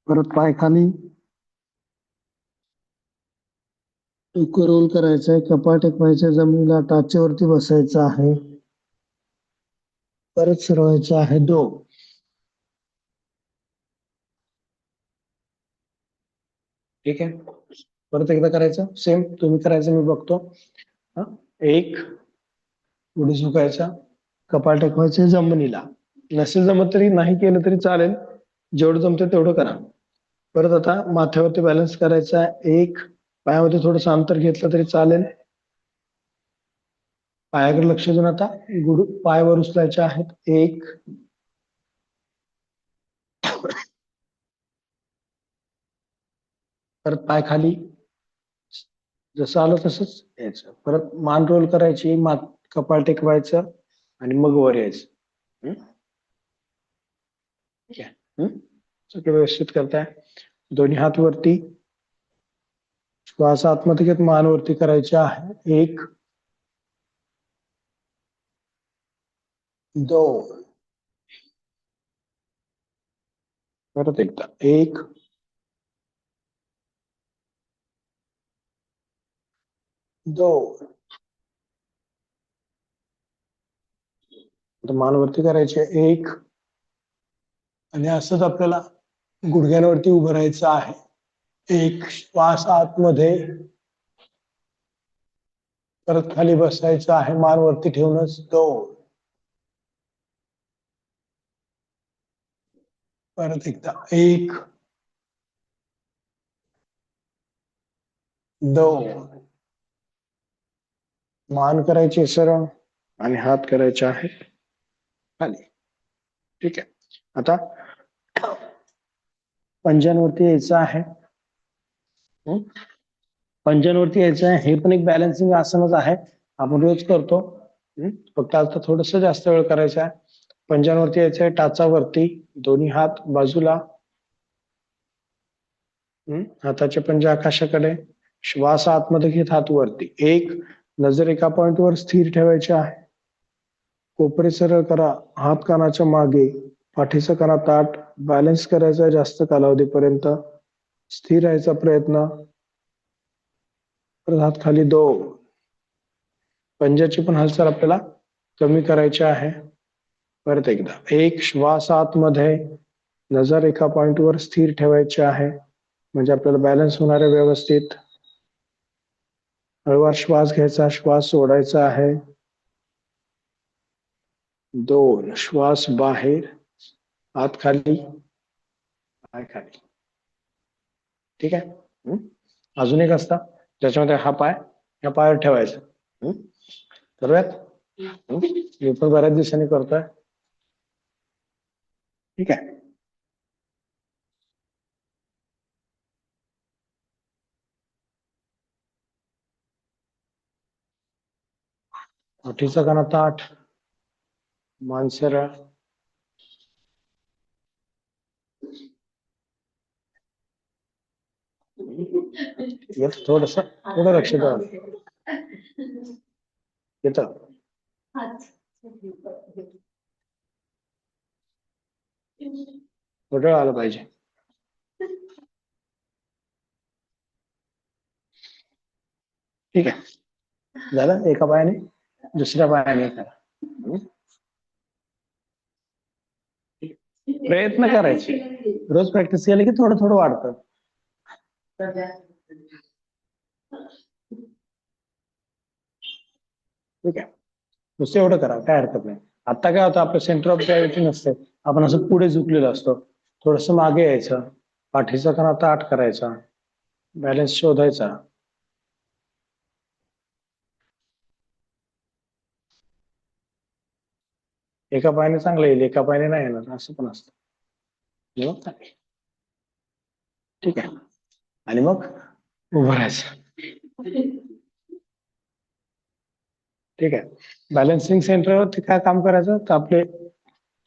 परत पाय खाली, डोकं रोल करायचंय, कपाळ टेकवायचं जमिनीला, टाचेवरती बसायचं आहे. परत सरवायचं आहे 2. ठीक आहे, परत एकदा करायचं, सेम तुम्ही करायचं, मी बघतो. 1 पुढे झुकायचा, कपाळ टेकवायचे जमिनीला. नसेल जमत तरी नाही केलं तरी चालेल, जेवढं जमतं तेवढं करा. परत आता माथ्यावरती बॅलन्स करायचा आहे. 1 पायामध्ये थोडंसं अंतर घेतलं तरी चालेल. पायाकडे लक्ष देऊन आता पायावर उचलायचे आहेत. 1 परत पाय खाली, जसं आलं तसंच यायचं. परत मान रोल करायची, कपाळ टेकवायचं आणि मग वर यायचं. ठीक आहे, सगळं व्यवस्थित करताय. दोन्ही हात वरती, श्वास आतमध्ये घेत मान वरती करायचे आहे. 1 2 परत एकदा 1 2. मान वरती करायचे 1 आणि असंच आपल्याला गुडघ्यांवरती उभं राहायचं आहे. 1 श्वास आतमध्ये, परत खाली बसायचं आहे मान वरती ठेवूनच. 2 परत एकदा 1 2 मान करायची सरळ आणि हात करायचे आहे खाली. ठीक आहे, आता पंजांवरती यायचं आहे. पंजांवरती यायचं आहे. हे पण एक बॅलन्सिंग आसनच आहे, आपण रोज करतो. फक्त आता थोडस जास्त वेळ करायचा आहे. पंजांवरती यायचं आहे, टाचावरती, दोन्ही हात बाजूला, हाताचे पंजे आकाशाकडे, श्वास आतमध्ये घेत हात वरती. एक, नजर एका पॉइंटवर स्थिर ठेवायची आहे. कोपरे सरळ करा, हात कानाच्या मागे, पाठीचा कणा ताठ, बॅलन्स करायचा जास्त कालावधीपर्यंत, स्थिर राहायचा प्रयत्न. परत हात खाली. दोन, पंजाची पण हालचाल आपल्याला कमी करायची आहे. परत एकदा. एक, श्वास आतमध्ये, नजर एका पॉइंटवर स्थिर ठेवायची आहे, म्हणजे आपल्याला बॅलन्स होणार आहे व्यवस्थित. हळूवार श्वास घ्यायचा, श्वास सोडायचा आहे. दोन, श्वास बाहेर, हात खाली, पाय खाली. ठीक आहे. अजून एक असता ज्याच्यामध्ये हा पाय या पायावर ठेवायचा. करूयात. मी पण बऱ्याच दिवसांनी करतोय. ठीक आहे. पाठीचा कणा ताठ, मान सरळ. येत थोडस, थोडं लक्ष द्या. येत थोडं आलं पाहिजे. ठीक आहे. झालं. एका पायाने दुसऱ्या पायाने करा. प्रयत्न करायचे. रोज प्रॅक्टिस केली की थोडं थोडं वाढतं. ठीक आहे. नुसतं एवढं करा, काय हरकत नाही. आता काय होतं, आपलं सेंटर ऑफ ग्रॅव्हिटी नसते, आपण असं पुढे झुकलेलो असतो. थोडस मागे यायचं, पाठीचा कणा ताठ करायचा, बॅलन्स शोधायचा. एका पायाने चांगलं येईल, एका पायाने नाही येणार, असं पण असतं. ठीक आहे. आणि मग उभं राहायचं. ठीक आहे. बॅलन्सिंग सेंटरवरती काय काम करायचं, तर आपले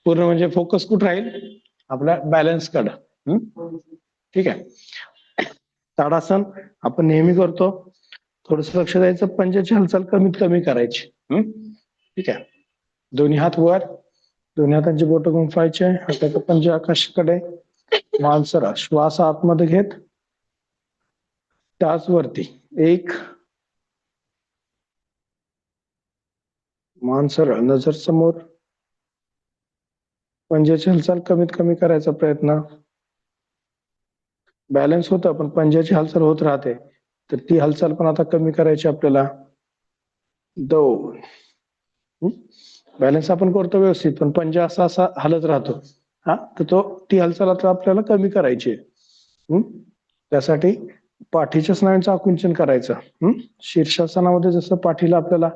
पूर्ण म्हणजे फोकस कुठं राहील, आपल्या बॅलन्स कडं. ठीक आहे. ताडासन आपण नेहमी करतो. थोडस लक्ष द्यायचं, पंजाची हालचाल कमीत कमी करायची. ठीक आहे. दोन्ही हात वर, दोन्ही हातांची बोट गुंफायचे, हाताचे पंजे आकाशाकडे, मान सरळ, श्वास आतमध्ये घेत टाच वरती. एक, मान सरळ, नजर समोर, पंजाची हालचाल कमीत कमी करायचा प्रयत्न. बॅलन्स होतं पण पंजाची हालचाल होत राहते, तर ती हालचाल पण आता कमी करायची आपल्याला. दोन, बॅलन्स आपण करतो व्यवस्थित, पण पंजा असा असा हलत राहतो. हा, तर ती हालचाल आता आपल्याला कमी करायची आहे. त्यासाठी पाठीच्या स्नायूंचं आकुंचन करायचं. शीर्षासनामध्ये जसं पाठीला आपल्याला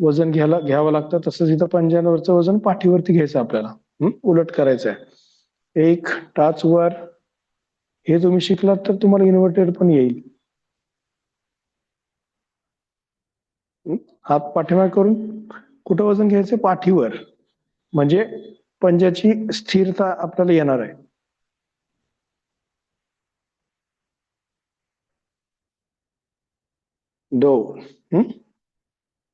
वजन घ्यावं लागतं, तसंच इथं पंजांवरचं वजन पाठीवरती घ्यायचं आपल्याला. उलट करायचं आहे. एक, टाच वर. हे तुम्ही शिकलात तर तुम्हाला इन्व्हर्टेड पण येईल. हात पाठीमागे करून कुठं वजन घ्यायचं, पाठीवर, म्हणजे पंजाची स्थिरता आपल्याला येणार आहे. दोन,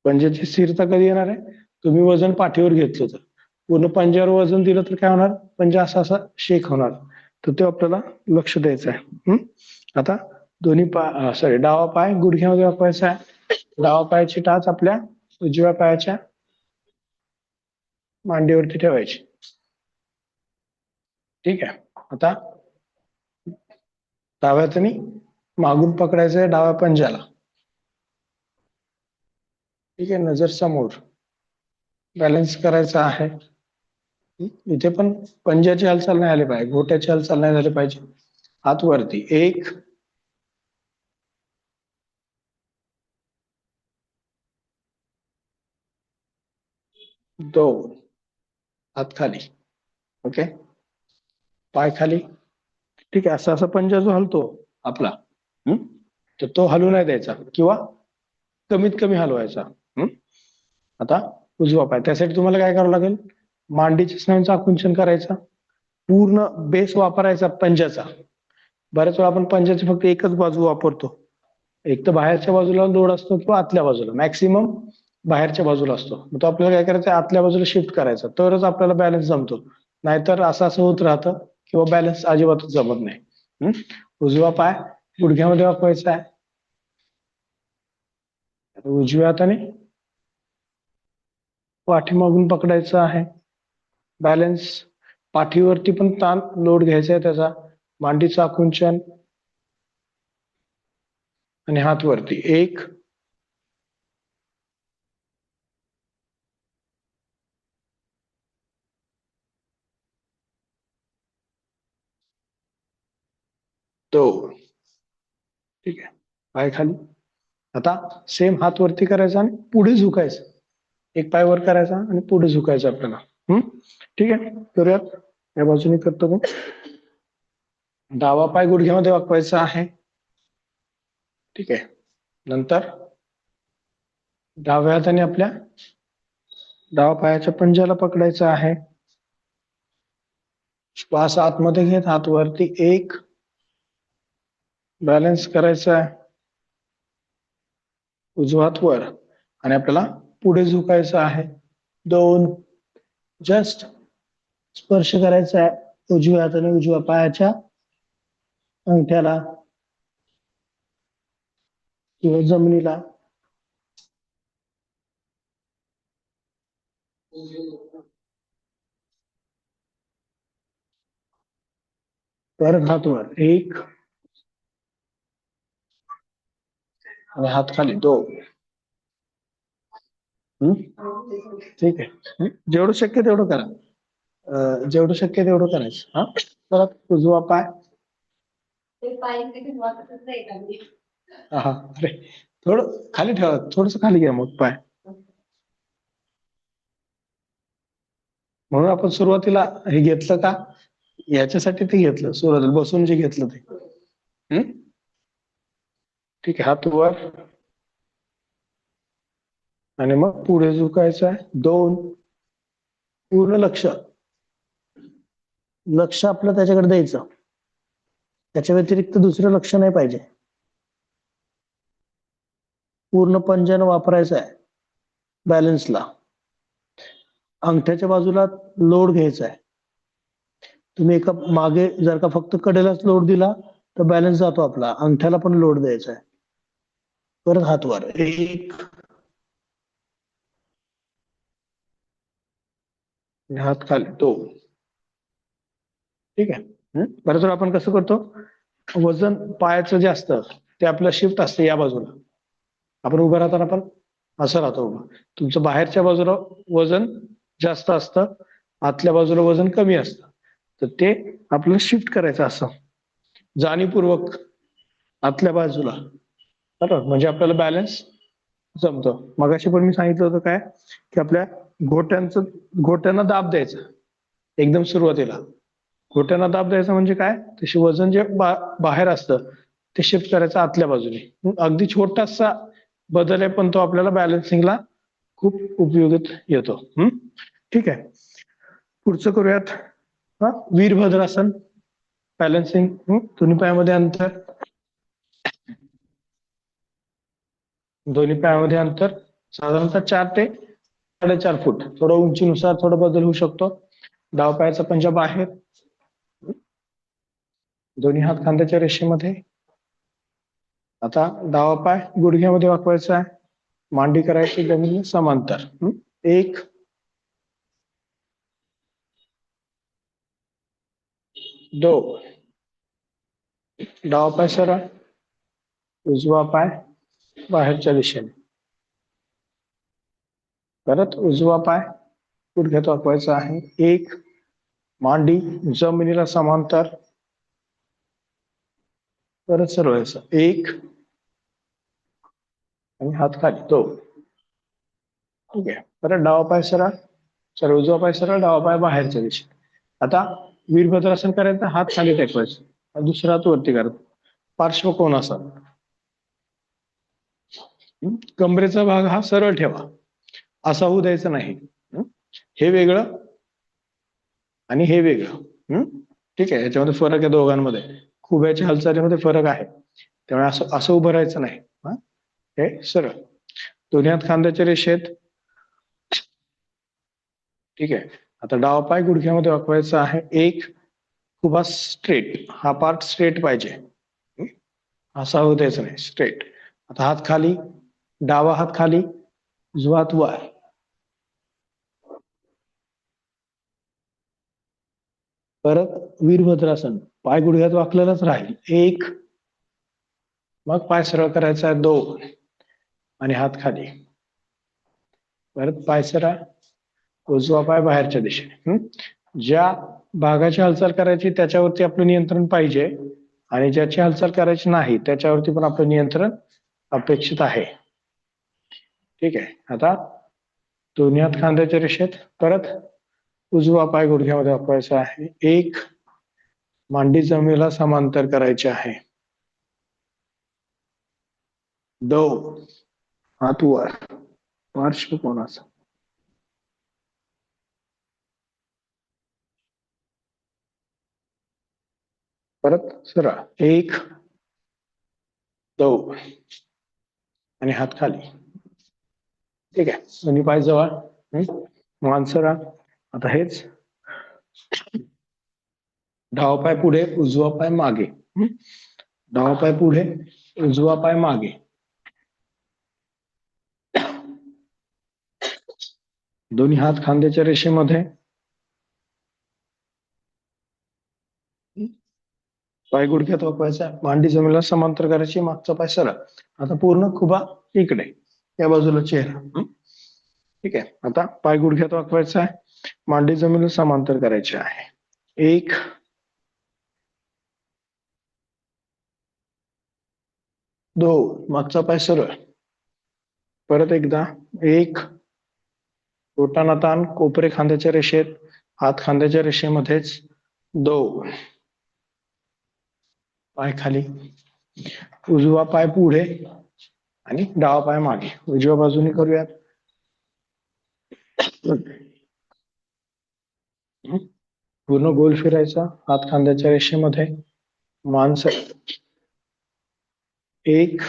पंजाची स्थिरता कधी येणार आहे, तुम्ही वजन पाठीवर घेतलं तर. पूर्ण पंजावर वजन दिलं तर काय होणार, पंजा असा असा शेक होणार, तर ते आपल्याला लक्ष द्यायचं आहे. आता दोन्ही पाय, सॉरी, डावा पाय गुडघ्यामध्ये वापरायचा आहे. डावा पायाची टाच आपल्या उजव्या पायाच्या मांडीवरती ठेवायची. ठीक आहे. आता डाव्या हाताने मागून पकडायचं आहे डाव्या पंजाला. ठीक आहे. नजर समोर, बॅलन्स करायचा आहे. इथे पण पंजाची हालचाल नाही आली पाहिजे, घोट्याची हालचाल नाही झाली पाहिजे. हात वरती. एक, दोन, हात खाली. ओके. पाय खाली. ठीक आहे. असा असा पंजा जो हलतो आपला, तर तो हलू नाही द्यायचा किंवा कमीत कमी हलवायचा. आता उजवा पाय, त्यासाठी तुम्हाला काय करावं लागेल, मांडीच्या स्नायूंचं आकुंचन करायचं, पूर्ण बेस वापरायचा पंजाचा. बऱ्याच वेळा आपण पंजाची फक्त एकच बाजू वापरतो, एक तर बाहेरच्या बाजूला लोड असतो किंवा आतल्या बाजूला, मॅक्सिमम बाहेरच्या बाजूला असतो. मग तो आपल्याला काय करायचं, आतल्या बाजूला शिफ्ट करायचा, तरच आपल्याला बॅलन्स जमतो. नाहीतर असं असं होत राहतं किंवा बॅलन्स अजिबातच जमत नाही. उजवा पाय गुडघ्यामध्ये वाकवायचा आहे. उजव्या हाताने पाठीमागून पकडायचं आहे. बॅलन्स पाठीवरती पण ताण लोड घ्यायचा आहे त्याचा, मांडीचं आकुंचन आणि हात वरती. 1 2. ठीक आहे. पाय खाली. आता सेम हात वरती करायचा आणि पुढे झुकायचं. एक पाय वर करायचा आणि पुढे झुकायचं आपल्याला. ठीक आहे, करूयात. या बाजूने करतो मी. डावा पाय गुडघ्यामध्ये वाकवायचा आहे. ठीक आहे. नंतर डाव्या हाताने आपल्या डावा पायाच्या पंजाला पकडायचं आहे. श्वास आतमध्ये घेत हात वरती. 1 बॅलन्स करायचा आहे. उजवा हात वर आणि आपल्याला पुढे झुकायचं आहे. 2 जस्ट स्पर्श करायचा आहे उजव्या हाताने उजव्या पायाच्या अंगठ्याला किंवा जमिनीला. परत हात वर. 1 आणि हात खाली. 2. ठीक आहे. जेवढं शक्य तेवढं करा. जेवढं शक्य तेवढं करायचं. हा, परत उजवा पाय. हा, अरे थोडं खाली ठेवा, थोडस खाली घ्या मग पाय. म्हणून आपण सुरुवातीला हे घेतलं का, याच्यासाठी ते घेतलं, सुरुवातीला बसून जे घेतलं ते. ठीक आहे. हात वर आणि मग पुढे झुकायचं आहे. 2 पूर्ण लक्ष आपलं त्याच्याकडे द्यायचं. त्याच्या व्यतिरिक्त दुसरं लक्ष नाही पाहिजे. पूर्ण पंजानं वापरायचं आहे बॅलन्सला. अंगठ्याच्या बाजूला लोड घ्यायचा आहे. तुम्ही एका मागे जर का फक्त कडेलाच लोड दिला तर बॅलन्स जातो आपला. अंगठ्याला पण लोड द्यायचा आहे. परत हात वर. 1 हात खाली. 2. ठीक आहे. बऱ्याच वेळा आपण कसं करतो, वजन पायाचं जे असतं ते आपलं शिफ्ट असतं या बाजूला. आपण उभं राहताना पण असं राहतो उभं. तुमचं बाहेरच्या बाजूला वजन जास्त असतं, आतल्या बाजूला वजन कमी असतं. तर ते आपल्याला शिफ्ट करायचं असं जाणीवपूर्वक आतल्या बाजूला, बरोबर, म्हणजे आपल्याला बॅलन्स जमतो. मगाशी पण मी सांगितलं होतं काय, की आपल्या घोट्यांना दाब द्यायचा एकदम सुरुवातीला. घोट्यांना दाब द्यायचा म्हणजे काय, तशी वजन जे बाहेर असतं ते शिफ्ट करायचं आतल्या बाजूने. अगदी छोटासा बदल आहे, पण तो आपल्याला बॅलन्सिंगला खूप उपयोगात येतो. ठीक आहे. पुढचं करूयात. वीरभद्रासन. बॅलन्सिंग. दोन्ही पायामध्ये अंतर. दोन्ही पायामध्ये अंतर साधारणतः 4 ते 4.5 फूट. थोडं उंचीनुसार थोडा बदल होऊ शकतो. डावा पायाचा पंजा बाहेर. दोन्ही हात खांद्याच्या रेषेमध्ये. आता डावा पाय गुडघ्यामध्ये वाकवायचा आहे. मांडी करायची जमिनी समांतर. 1 2. डावा पाय सरळ, उजवा पाय बाहेरच्या दिशेने. परत उजवा पाय गुडघ्यात वाकवायचा आहे. 1 मांडी जमिनीला समांतर. परत सरळायचं. 1 आणि हात खाली. 2. ठीक आहे. परत डावा पाय उजवा पाय सरळ, डावा पाय बाहेरच्या दिशेने. आता वीरभद्रासन करायचं, हात खाली टेकवायचं. दुसरा हात वरती करा. पार्श्वकोन असा. कमरेचा भाग हा सरळ ठेवा, असा होऊ द्यायचा नाही. हे वेगळं आणि हे वेगळं. ठीक आहे, याच्यामध्ये फरक आहे दोघांमध्ये. खुब्याच्या हालचालीमध्ये फरक आहे, त्यामुळे असं असं उभं राहायचं नाही. हे सरळ, दोन्ही हात खांद्याच्या रेषेत. ठीक आहे, आता डावा पाय गुडघ्यामध्ये वाकवायचा आहे. एक खुबा स्ट्रेट, हा पार्ट स्ट्रेट पाहिजे, असा होऊ द्यायचा नाही, स्ट्रेट. आता हात खाली, डावा हात खाली, उजवा हात वर. परत वीरभद्रासन, पाय गुडघ्यात वाकलेलाच राहील. एक, मग पाय सरळ करायचा आहे. दोन, आणि हात खाली. परत पाय सरळ, उजवा पाय बाहेरच्या दिशेने. ज्या भागाची हालचाल करायची त्याच्यावरती आपलं नियंत्रण पाहिजे, आणि ज्याची हालचाल करायची नाही त्याच्यावरती पण आपलं नियंत्रण अपेक्षित आहे. ठीक आहे, आता दोन्ही हात खांद्याच्या रेषेत. परत उजवा पाय गुडघ्यामध्ये वाकवायचा आहे. एक, मांडी जमिनीला समांतर करायची आहे. दोन, हात वर, पार्श्वकोनाचा. परत सरळ. एक, दोन, आणि हात खाली. ठीक आहे, दोन्ही पाय जवळ, मान सरळ. आता हेच, डावा पाय पुढे, उजवा पाय मागे. डावा पाय पुढे, उजवा पाय मागे. दोन्ही हात खांद्याच्या रेषेमध्ये. पाय गुडघ्यात वाकवायचा, मांडी जमिनीला समांतर करायची, मागचा पाय सरळ. आता पूर्ण खुबा इकडे, या बाजूला चेहरा. ठीक आहे, आता पाय गुडघ्यात वाकवायचा आहे, मांडी जमिनीला समांतर करायची आहे. एक, दोन, मागचा पाय सरळ. परत एकदा. एक, बोटांना ताण, कोपरे खांद्याच्या रेषेत, हात खांद्याच्या रेषेमध्येच. दोन, पाय खाली, उजवा पाय पुढे आणि डावा पाय मागे. उजव्या बाजूने करूयात. पूर्ण गोल फिरायचा, हात खांद्याच्या रेषेमध्ये, मान सरळ. एक,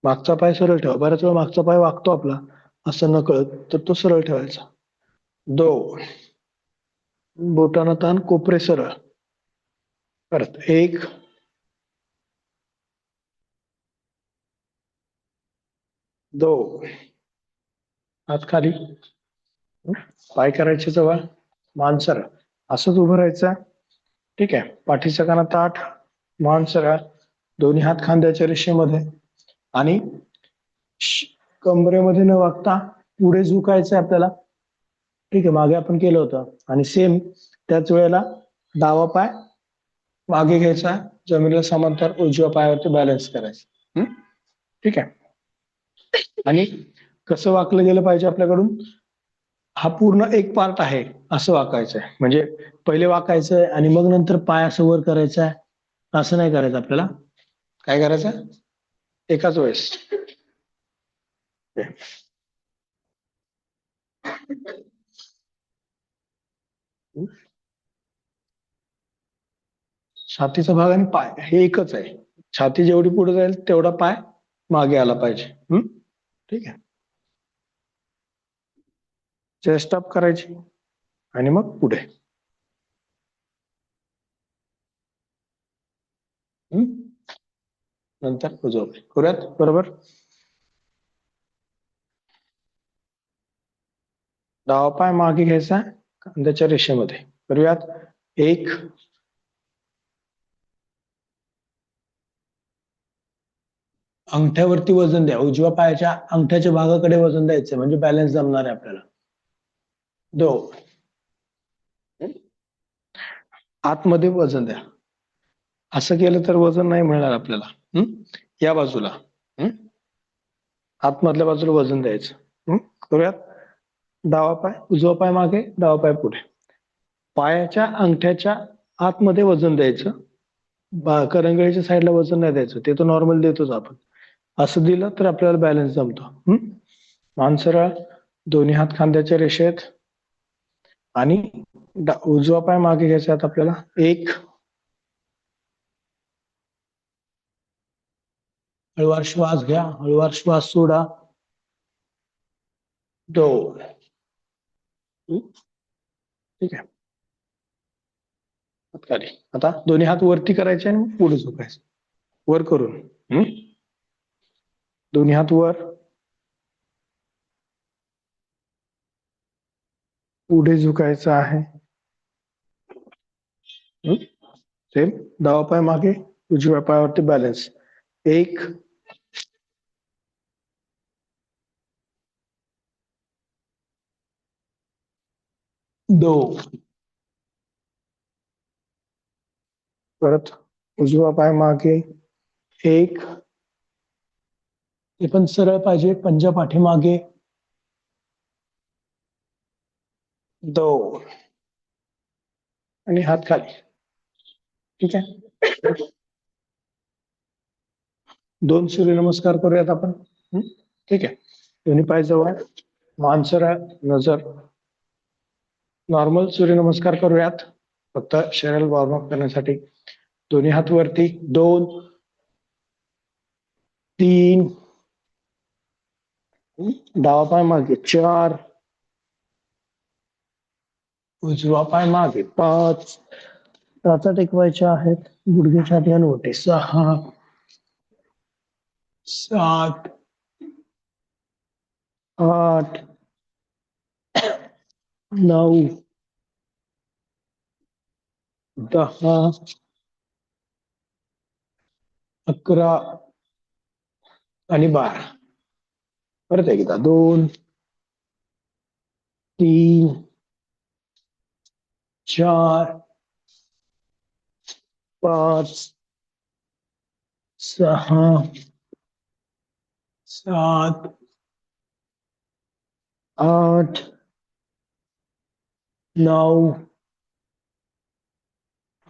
मागचा पाय सरळ ठेवा. बऱ्याच वेळा मागचा पाय वागतो आपला, असं नकळत, तर तो सरळ ठेवायचा. दोन, बोटांना ताण, कोपरे सरळ. परत एक, दोन, हात खाली, पाय करायचे जवळ, मान सरळ. असंच उभं राहायचं. ठीक आहे, पाठीचा काना ताठ, मान सरळ, दोन्ही हात खांद्याच्या रेषेमध्ये, आणि कमरेमध्ये न वागता पुढे झुकायचं आपल्याला. ठीक आहे, मागे आपण केलं होतं. आणि सेम त्याच वेळेला डावा पाय मागे घ्यायचा, जमिनीला समांतर, उजव्या पायावरती बॅलन्स करायचा. ठीक आहे, आणि कसं वाकलं गेलं पाहिजे आपल्याकडून, हा पूर्ण एक पार्ट आहे असं वाकायचंय. म्हणजे पहिले वाकायचंय आणि मग नंतर पाय असं वर करायचा, असं नाही करायचं आपल्याला. काय करायचं, एकाच वेळेस. छातीचा भाग आणि पाय हे एकच आहे. छाती जेवढी पुढे जाईल तेवढा पाय मागे आला पाहिजे. ठीक आहे, चेस्ट अप करायची आणि मग पुढे. नंतर उजवा पाय करूयात बरोबर. डावा पाय मागे घ्यायचा, खांद्याच्या रेषेमध्ये करूयात. एक, अंगठ्यावरती वजन द्या, उजव्या पायाच्या अंगठ्याच्या भागाकडे वजन द्यायचं, म्हणजे बॅलन्स जमणार आहे आपल्याला. दोन, आतमध्ये वजन द्या. असं केलं तर वजन नाही मिळणार आपल्याला. या बाजूला, आतमधल्या बाजूला वजन द्यायचं. करूयात. डावा पाय, उजवा पाय मागे, डावा पाय पुढे. पायाच्या अंगठ्याच्या आतमध्ये वजन द्यायचं. करंगळीच्या साईडला वजन नाही द्यायचं, ते तर नॉर्मल देतोच आपण. असं दिलं तर आपल्याला बॅलन्स जमतो. मान सरळ, दोन्ही हात खांद्याच्या रेषेत, आणि उजवा पाय मागे घ्यायचा आहे आपल्याला. 1, हळूवार श्वास घ्या, हळूवार श्वास सोडा. 2. ठीक आहे. हात खाली. आता दोन्ही हात वरती करायचे आणि पुढे झोपायचं, वर करून. दोन्ही हात वर, पुढे झुकायचं आहे. सेम डावा पाय मागे, उजव्या पायावरती बॅलन्स. 1, 2. परत उजवा पाय मागे. 1, ते पण सरळ पाहिजे, पंजा पाठीमागे. 2 आणि हात खाली. ठीक आहे. 2 सूर्यनमस्कार करूयात आपण. ठीक आहे. दोन्ही पाय जवळ, मान सरळ, नजर. नॉर्मल सूर्यनमस्कार करूयात, फक्त शरीर वॉर्मअप करण्यासाठी. दोन्ही हात वरती. 2, 3, डावा पाय मागे. 4, उजवा पाय मागे. 5, टाचा टेकवायच्या आहेत, गुडघे, छाती आणि ओटे. 6, 7, 8, 9, 10, 11 आणि 12. परत एकदा. 2, 3, 4, 5, 6, 7, 8, 9,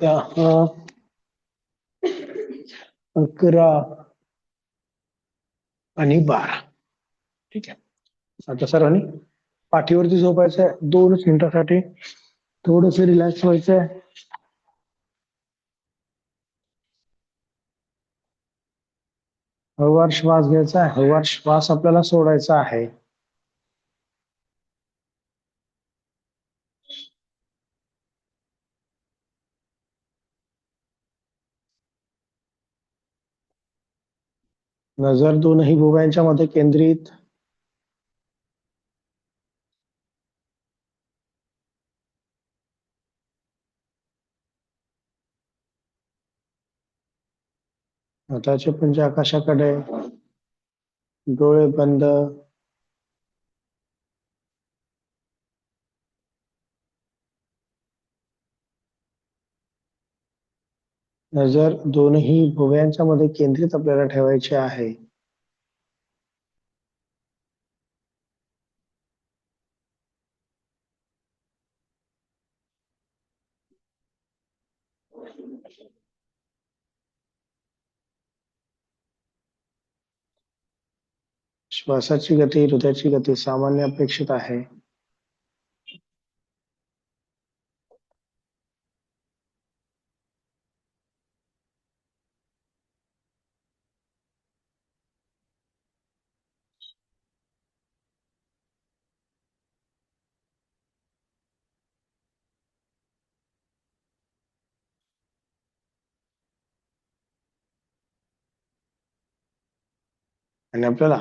10, 11 आणि 12. ठीक आहे. आता सर्वांनी पाठीवरती झोपायचं आहे 2 मिनिटासाठी. थोडस रिलॅक्स व्हायचंय. हळूवार श्वास घ्यायचा आहे, हळूवार श्वास आपल्याला सोडायचा आहे. नजर दोनही भुवयांच्या मध्ये केंद्रित. हाताचे पंजे आकाशाकडे, डोळे बंद. नजर दोनही भुवयांच्या मध्ये केंद्रित आपल्याला ठेवायची आहे. श्वासाची गती, हृदयाची गती सामान्य अपेक्षित आहे. आणि आपल्याला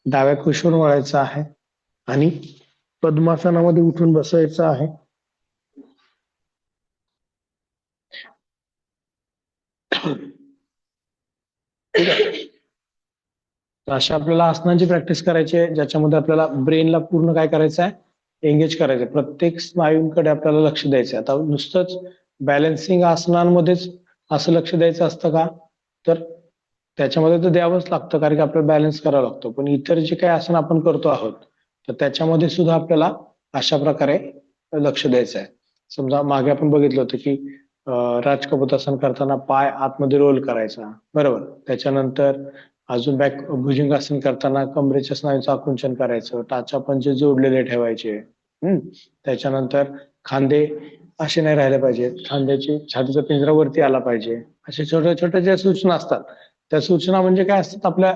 डाव्या कुशीवर वळायचं आहे आणि पद्मासनामध्ये उठून बसायचं आहे. ठीक आहे. तर अशा आपल्याला आसनांची प्रॅक्टिस करायची आहे, ज्याच्यामध्ये आपल्याला ब्रेनला पूर्ण काय करायचं आहे, एंगेज करायचं आहे. प्रत्येक स्नायूंकडे आपल्याला लक्ष द्यायचं आहे. आता नुसतंच बॅलन्सिंग आसनांमध्येच असं लक्ष द्यायचं असतं का, तर त्याच्यामध्ये तर द्यावंच लागतं, कारण की आपल्याला बॅलन्स करावा लागतो. पण इतर जे काही आसन आपण करतो आहोत, तर त्याच्यामध्ये सुद्धा आपल्याला अशा प्रकारे लक्ष द्यायचं आहे. समजा मागे आपण बघितलं होतं की राज कपोतासन करताना पाय आतमध्ये रोल करायचा, बरोबर. त्याच्यानंतर अजून बॅक भुजंगासन करताना कमरेच्या स्नायूचं आकुंचन करायचं, टाचा पंजे जोडलेले ठेवायचे. त्याच्यानंतर खांदे असे नाही राहिले पाहिजेत, खांद्याची छातीचा पिंजरा वरती आला पाहिजे. अशा छोट्या छोट्या ज्या सूचना असतात, त्या सूचना म्हणजे काय असतात, आपल्या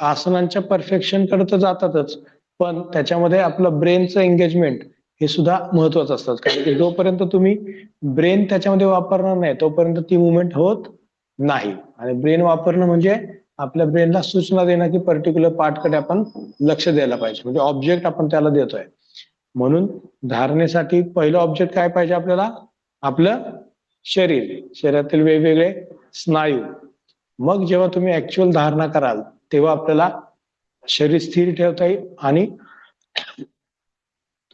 आसनांच्या परफेक्शन कडे तर जातातच, पण त्याच्यामध्ये आपलं ब्रेनचं एंगेजमेंट हे सुद्धा महत्वाचं असतात. कारण की जोपर्यंत तुम्ही ब्रेन त्याच्यामध्ये वापरणार नाही तोपर्यंत ती मुवमेंट होत नाही. आणि ब्रेन वापरणं म्हणजे आपल्या ब्रेनला सूचना देणं की पर्टिक्युलर पार्टकडे आपण लक्ष द्यायला पाहिजे, म्हणजे ऑब्जेक्ट आपण त्याला देतोय. म्हणून धारणेसाठी पहिलं ऑब्जेक्ट काय पाहिजे आपल्याला, आपलं शरीर, शरीरातील वेगवेगळे स्नायू. मग जेव्हा तुम्ही ऍक्च्युअल धारणा कराल तेव्हा आपल्याला शरीर स्थिर ठेवता येईल आणि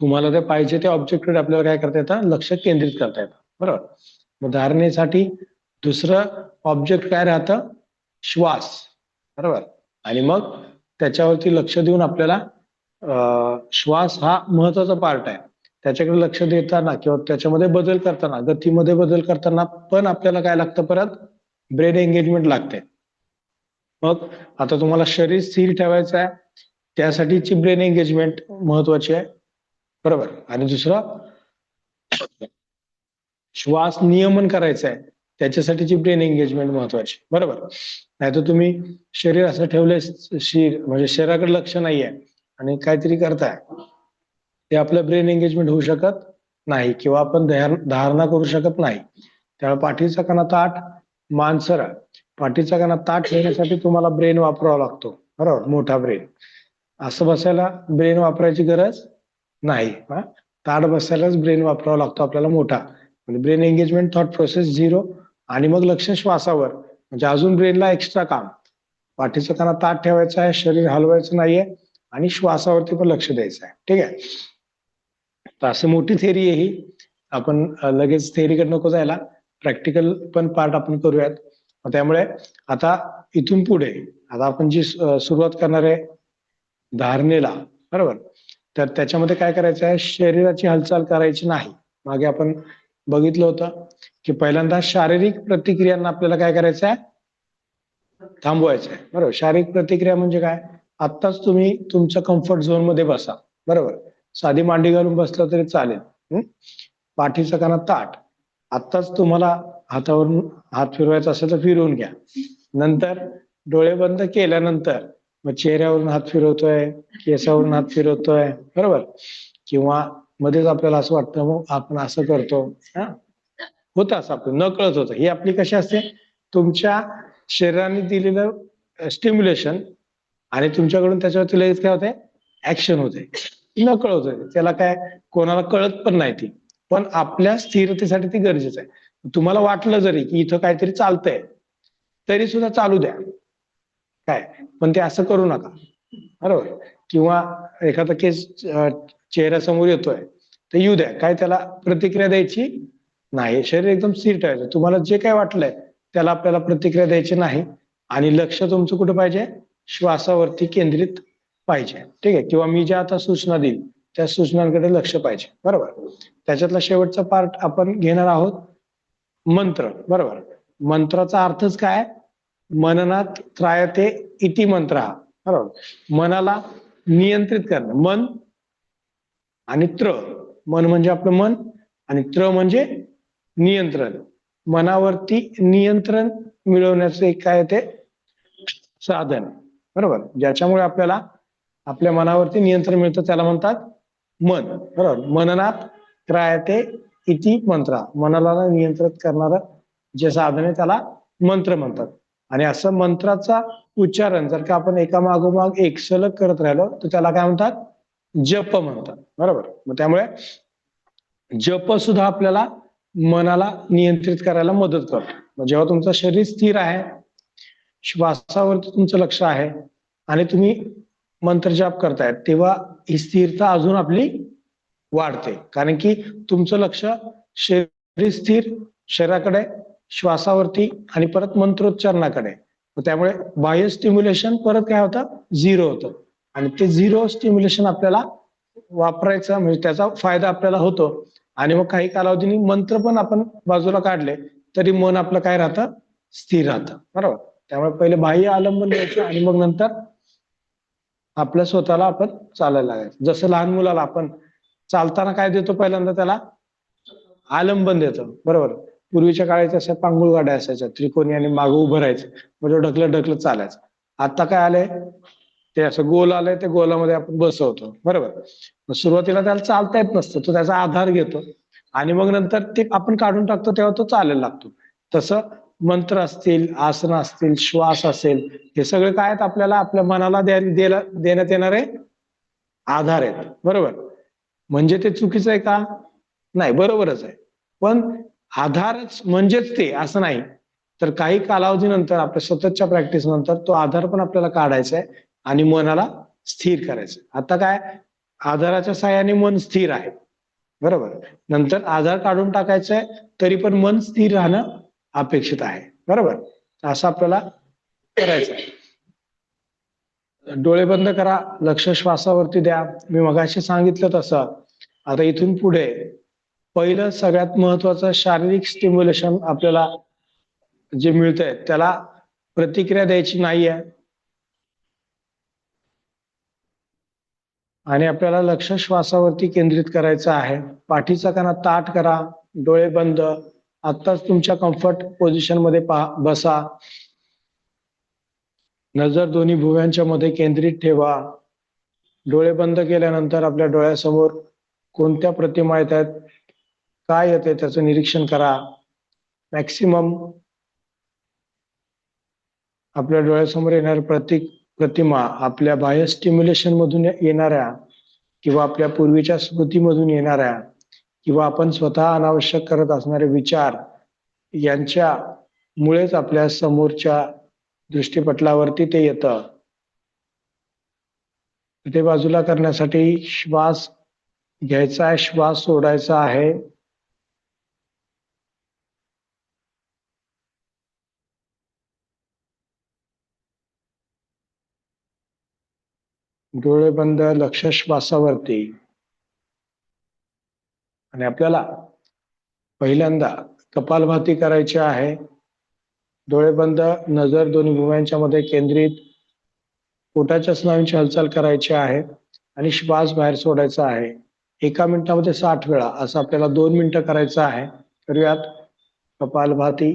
तुम्हाला ते पाहिजे त्या ऑब्जेक्टकडे आपल्याला काय करता येतं, लक्ष केंद्रित करता येतं, बरोबर. मग धारणेसाठी दुसरं ऑब्जेक्ट काय राहतं, श्वास, बरोबर. आणि मग त्याच्यावरती लक्ष देऊन आपल्याला श्वास हा महत्वाचा पार्ट आहे, त्याच्याकडे लक्ष देताना किंवा त्याच्यामध्ये बदल करताना, गतीमध्ये बदल करताना पण आपल्याला काय लागतं, परत ब्रेन एंगेजमेंट लागते. मग आता तुम्हाला शरीर स्थिर ठेवायचं आहे, त्यासाठीची ब्रेन एंगेजमेंट महत्वाची आहे, बरोबर. आणि दुसरं श्वास नियमन करायचं आहे, त्याच्यासाठीची ब्रेन एंगेजमेंट महत्वाची, बरोबर. नाहीतर तुम्ही शरीर असं ठेवलंय, म्हणजे शरीराकडे लक्ष नाहीये आणि काहीतरी करताय, ते आपलं ब्रेन एंगेजमेंट होऊ शकत नाही किंवा आपण धारणा करू शकत नाही. त्यामुळे पाठीचा कणा ताठ, मान सरळ. पाठीचा कणा ताठ ठेवण्यासाठी तुम्हाला ब्रेन वापरावा लागतो, बरोबर, मोठा ब्रेन. असं बसायला ब्रेन वापरायची गरज नाही. ताठ बसायलाच ब्रेन वापरावा लागतो आपल्याला मोठा. म्हणजे brain engagement, thought process zero, आणि मग लक्ष श्वासावर, म्हणजे अजून ब्रेनला एक्स्ट्रा काम. पाठीचा कणा ताठ ठेवायचा आहे, शरीर हलवायचं नाहीये आणि श्वासावरती पण लक्ष द्यायचं आहे, ठीक आहे. तर असं मोठी थेरी आहे ही. आपण लगेच थेरीकडे नको जायला, प्रॅक्टिकल पण पार्ट आपण करूयात. त्यामुळे आता इथून पुढे आता आपण जी सुरुवात करणार आहे धारणेला, बरोबर, तर त्याच्यामध्ये काय करायचं आहे, शरीराची हालचाल करायची नाही. मागे आपण बघितलं होतं की पहिल्यांदा शारीरिक प्रतिक्रियांना आपल्याला काय करायचं आहे, थांबवायचं आहे, बरोबर. शारीरिक प्रतिक्रिया म्हणजे काय, आत्ताच तुम्ही तुमच्या कम्फर्ट झोन मध्ये बसा, बरोबर. साधी मांडी घालून बसलं तरी चालेल. पाठीचा कणा ताठ. आत्ताच तुम्हाला हातावरून हात फिरवायचा असेल तर फिरवून घ्या. नंतर डोळे बंद केल्यानंतर मग चेहऱ्यावरून हात फिरवतोय, केसावरून हात फिरवतोय, बरोबर, किंवा मध्येच आपल्याला असं वाटतं मग आपण असं करतो, होतं असं आपलं न कळत होतं. ही आपली कशी असते, तुमच्या शरीराने दिलेलं स्टिम्युलेशन आणि तुमच्याकडून त्याच्यावरती लगेच काय होते, ऍक्शन होते, न कळत होते. त्याला काय कोणाला कळत पण नाही ती, पण आपल्या स्थिरतेसाठी ती गरजेचं आहे. तुम्हाला वाटलं जरी की इथं काहीतरी चालतंय तरी सुद्धा चालू द्या, काय, पण ते असं करू नका, बरोबर. किंवा एखादा केस चेहऱ्यासमोर येतोय तर येऊ द्या, काय त्याला प्रतिक्रिया द्यायची नाही. शरीर एकदम स्थिर ठेवायचं. तुम्हाला जे काय वाटलंय त्याला आपल्याला प्रतिक्रिया द्यायची नाही आणि लक्ष तुमचं कुठं पाहिजे, श्वासावरती केंद्रित पाहिजे, ठीक आहे. किंवा मी ज्या आता सूचना देईल त्या सूचनांकडे लक्ष पाहिजे, बरोबर. त्याच्यातला शेवटचा पार्ट आपण घेणार आहोत, मंत्र, बरोबर. मंत्राचा अर्थच काय, मननात त्रायते इति मंत्र, बरोबर. मनाला नियंत्रित करणं. मन आणि त्र, मन म्हणजे आपलं मन आणि त्र म्हणजे नियंत्रण. मनावरती नियंत्रण मिळवण्याचं एक काय ते साधन, बरोबर, ज्याच्यामुळे आपल्याला आपल्या मनावरती नियंत्रण मिळतं त्याला म्हणतात मन, बरोबर. मननात त्रायते इति मंत्र, मनाला नियंत्रित करणारं जे साधन आहे त्याला मंत्र म्हणतात. आणि असं मंत्राचा उच्चारण जर का आपण एका मागोमाग एक सलग करत राहिलो तर त्याला काय म्हणतात, जप म्हणतात, बरोबर. मग त्यामुळे जप सुद्धा आपल्याला मनाला नियंत्रित करायला मदत करतो. जेव्हा तुमचं शरीर स्थिर आहे, श्वासावरती तुमचं लक्ष आहे आणि तुम्ही मंत्र जाप करतायत तेव्हा ही स्थिरता अजून आपली वाढते, कारण की तुमचं लक्ष शरीर स्थिर, शरीराकडे, श्वासावरती आणि परत मंत्रोच्चारणाकडे. त्यामुळे बाह्य स्टिम्युलेशन परत काय होतं, झिरो होतं. आणि ते झिरो स्टिम्युलेशन आपल्याला वापरायचं, म्हणजे त्याचा फायदा आपल्याला होतो आणि मग काही कालावधीने मंत्र पण आपण बाजूला काढले तरी मन आपलं काय राहतं, स्थिर राहतं. बरोबर. त्यामुळे पहिले बाह्य आलंबन द्यायचं आणि मग नंतर आपल्या स्वतःला आपण चालायला लागायचं. जसं लहान मुलाला आपण चालताना काय देतो, पहिल्यांदा त्याला आलंबन देतो. बरोबर. पूर्वीच्या काळात अशा पांगुळ गाड्या असायच्या त्रिकोणी आणि मागं उभं राहायचं, म्हणजे ढकलत ढकलत चालायचं. आता काय आलंय, ते असं गोल आलंय, ते गोलामध्ये आपण बसवतो. बरोबर. मग सुरुवातीला त्याला चालता येत नसतं, तो त्याचा आधार घेतो आणि मग नंतर ते आपण काढून टाकतो तेव्हा तो चालायला लागतो. तसं मंत्र असतील, आसन असतील, श्वास असेल, हे सगळे काय आहेत, आपल्याला आपल्या मनाला देण्यात येणारे आधार आहेत. बरोबर. म्हणजे ते चुकीचं आहे का? नाही, बरोबरच आहे. पण आधारच म्हणजेच ते असं नाही. तर काही कालावधीनंतर आपल्या सततच्या प्रॅक्टिस नंतर तो आधार पण आपल्याला काढायचा आहे आणि मनाला स्थिर करायचं. आता काय, आधाराच्या साहाय्याने मन स्थिर आहे. बरोबर. नंतर आधार काढून टाकायचा आहे, तरी पण मन स्थिर राहणं अपेक्षित आहे. बरोबर. असं आपल्याला करायचं आहे. डोळे बंद करा, लक्ष श्वासावरती द्या. मी मगाशी सांगितलं तसं आता इथून पुढे पहिलं सगळ्यात महत्वाचं शारीरिक स्टिम्युलेशन आपल्याला जे मिळतंय त्याला प्रतिक्रिया द्यायची नाहीये आणि आपल्याला लक्ष श्वासावरती केंद्रित करायचं आहे. पाठीचा कणा ताठ करा, डोळे बंद. आत्ताच तुमच्या कम्फर्ट पोझिशन मध्ये बसा. नजर दोन्ही भुवयांच्या मध्ये केंद्रित ठेवा. डोळे बंद केल्यानंतर आपल्या डोळ्यासमोर कोणत्या प्रतिमा येत आहेत, काय येते त्याचं निरीक्षण करा. मॅक्सिमम आपल्या डोळ्यासमोर येणाऱ्या प्रतिमा आपल्या बाह्य स्टिम्युलेशन मधून येणाऱ्या किंवा आपल्या पूर्वीच्या स्मृतीमधून येणाऱ्या किंवा आपण स्वतः अनावश्यक करत असणारे विचार यांच्या मुळेच आपल्या समोरच्या दृष्टीपटलावरती ते येतं. ते बाजूला करण्यासाठी श्वास घ्यायचा आहे, श्वास सोडायचा आहे. डोळे बंद, लक्ष श्वासावरती. आणि आपल्याला पहिल्यांदा कपालभाती करायची आहे. डोळे बंद, नजर दोन्ही भुवयांच्या मध्ये केंद्रित. पोटाच्या स्नायूंची हालचाल करायची आहे आणि श्वास बाहेर सोडायचा आहे. 1 मिनिटामध्ये 60 वेळा असं आपल्याला 2 मिनिटं करायचं आहे. करूयात कपालभाती.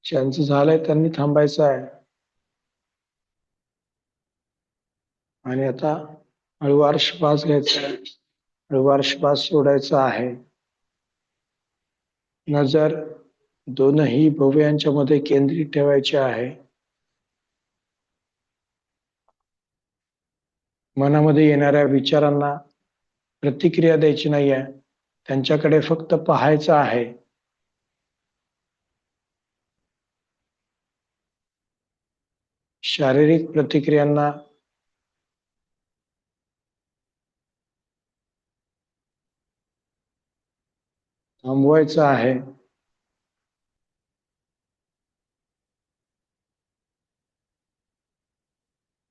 ज्यांचं झालंय त्यांनी थांबायचं आहे. आणि आता हळूवार श्वास घ्यायचा आहे, हळूवार श्वास सोडायचा आहे. नजर दोनही भुवयांच्या मध्ये केंद्रित ठेवायची आहे. मनामध्ये येणाऱ्या विचारांना प्रतिक्रिया द्यायची नाहीये, त्यांच्याकडे फक्त पाहायचं आहे. शारीरिक प्रतिक्रियांना थांबवायचं आहे.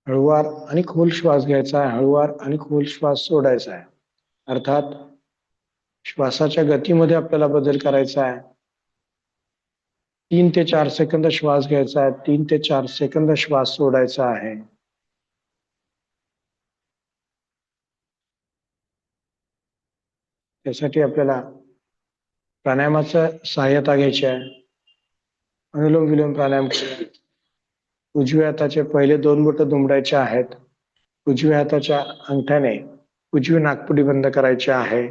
हळूवार आणि खोल श्वास घ्यायचा आहे, हळूवार आणि खोल श्वास सोडायचा आहे. अर्थात श्वासाच्या गतीमध्ये आपल्याला बदल करायचा आहे. 3 ते 4 सेकंद श्वास घ्यायचा आहे, 3 ते 4 सेकंद श्वास सोडायचा आहे. त्यासाठी आपल्याला प्राणायामाचं सहाय्यता घ्यायची आहे. अनुलोम विलोम प्राणायाम करूया. उजव्या हाताचे पहिले 2 बोटं दुमडायचे आहेत. उजव्या हाताच्या अंगठ्याने उजवी नाकपुडी बंद करायची आहे.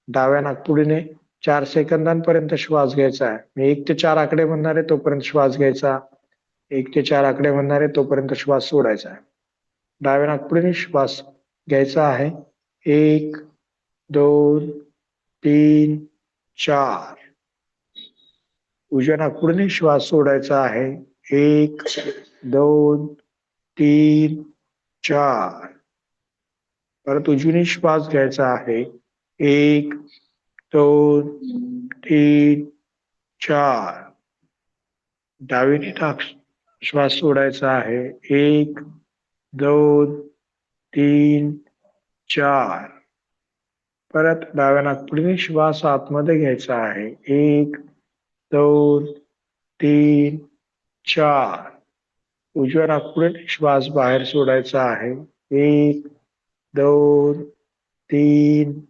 डाव्या नाकपुडीने 4 सेकंदांपर्यंत श्वास घ्यायचा आहे. मी 1 ते 4 आकडे म्हणणार आहे तोपर्यंत श्वास घ्यायचा. 1 ते 4 आकडे म्हणणार आहे तोपर्यंत श्वास सोडायचा आहे. डाव्या नाकपुडीने श्वास घ्यायचा आहे. 1, 2, 3, 4. उजव्या नाकपुडीने श्वास सोडायचा आहे. 1, 2, 3, 4. परत उजवीने श्वास घ्यायचा आहे. 1, 2, 3, 4. डावीने श्वास सोडायचा आहे. 1, 2, 3, 4. परत डाव्या नाकपुडीने श्वास आतमध्ये घ्यायचा आहे. 1, 2, 3, 4. उजव्या नाकपुडीने श्वास बाहेर सोडायचा आहे. 1, 2, 3,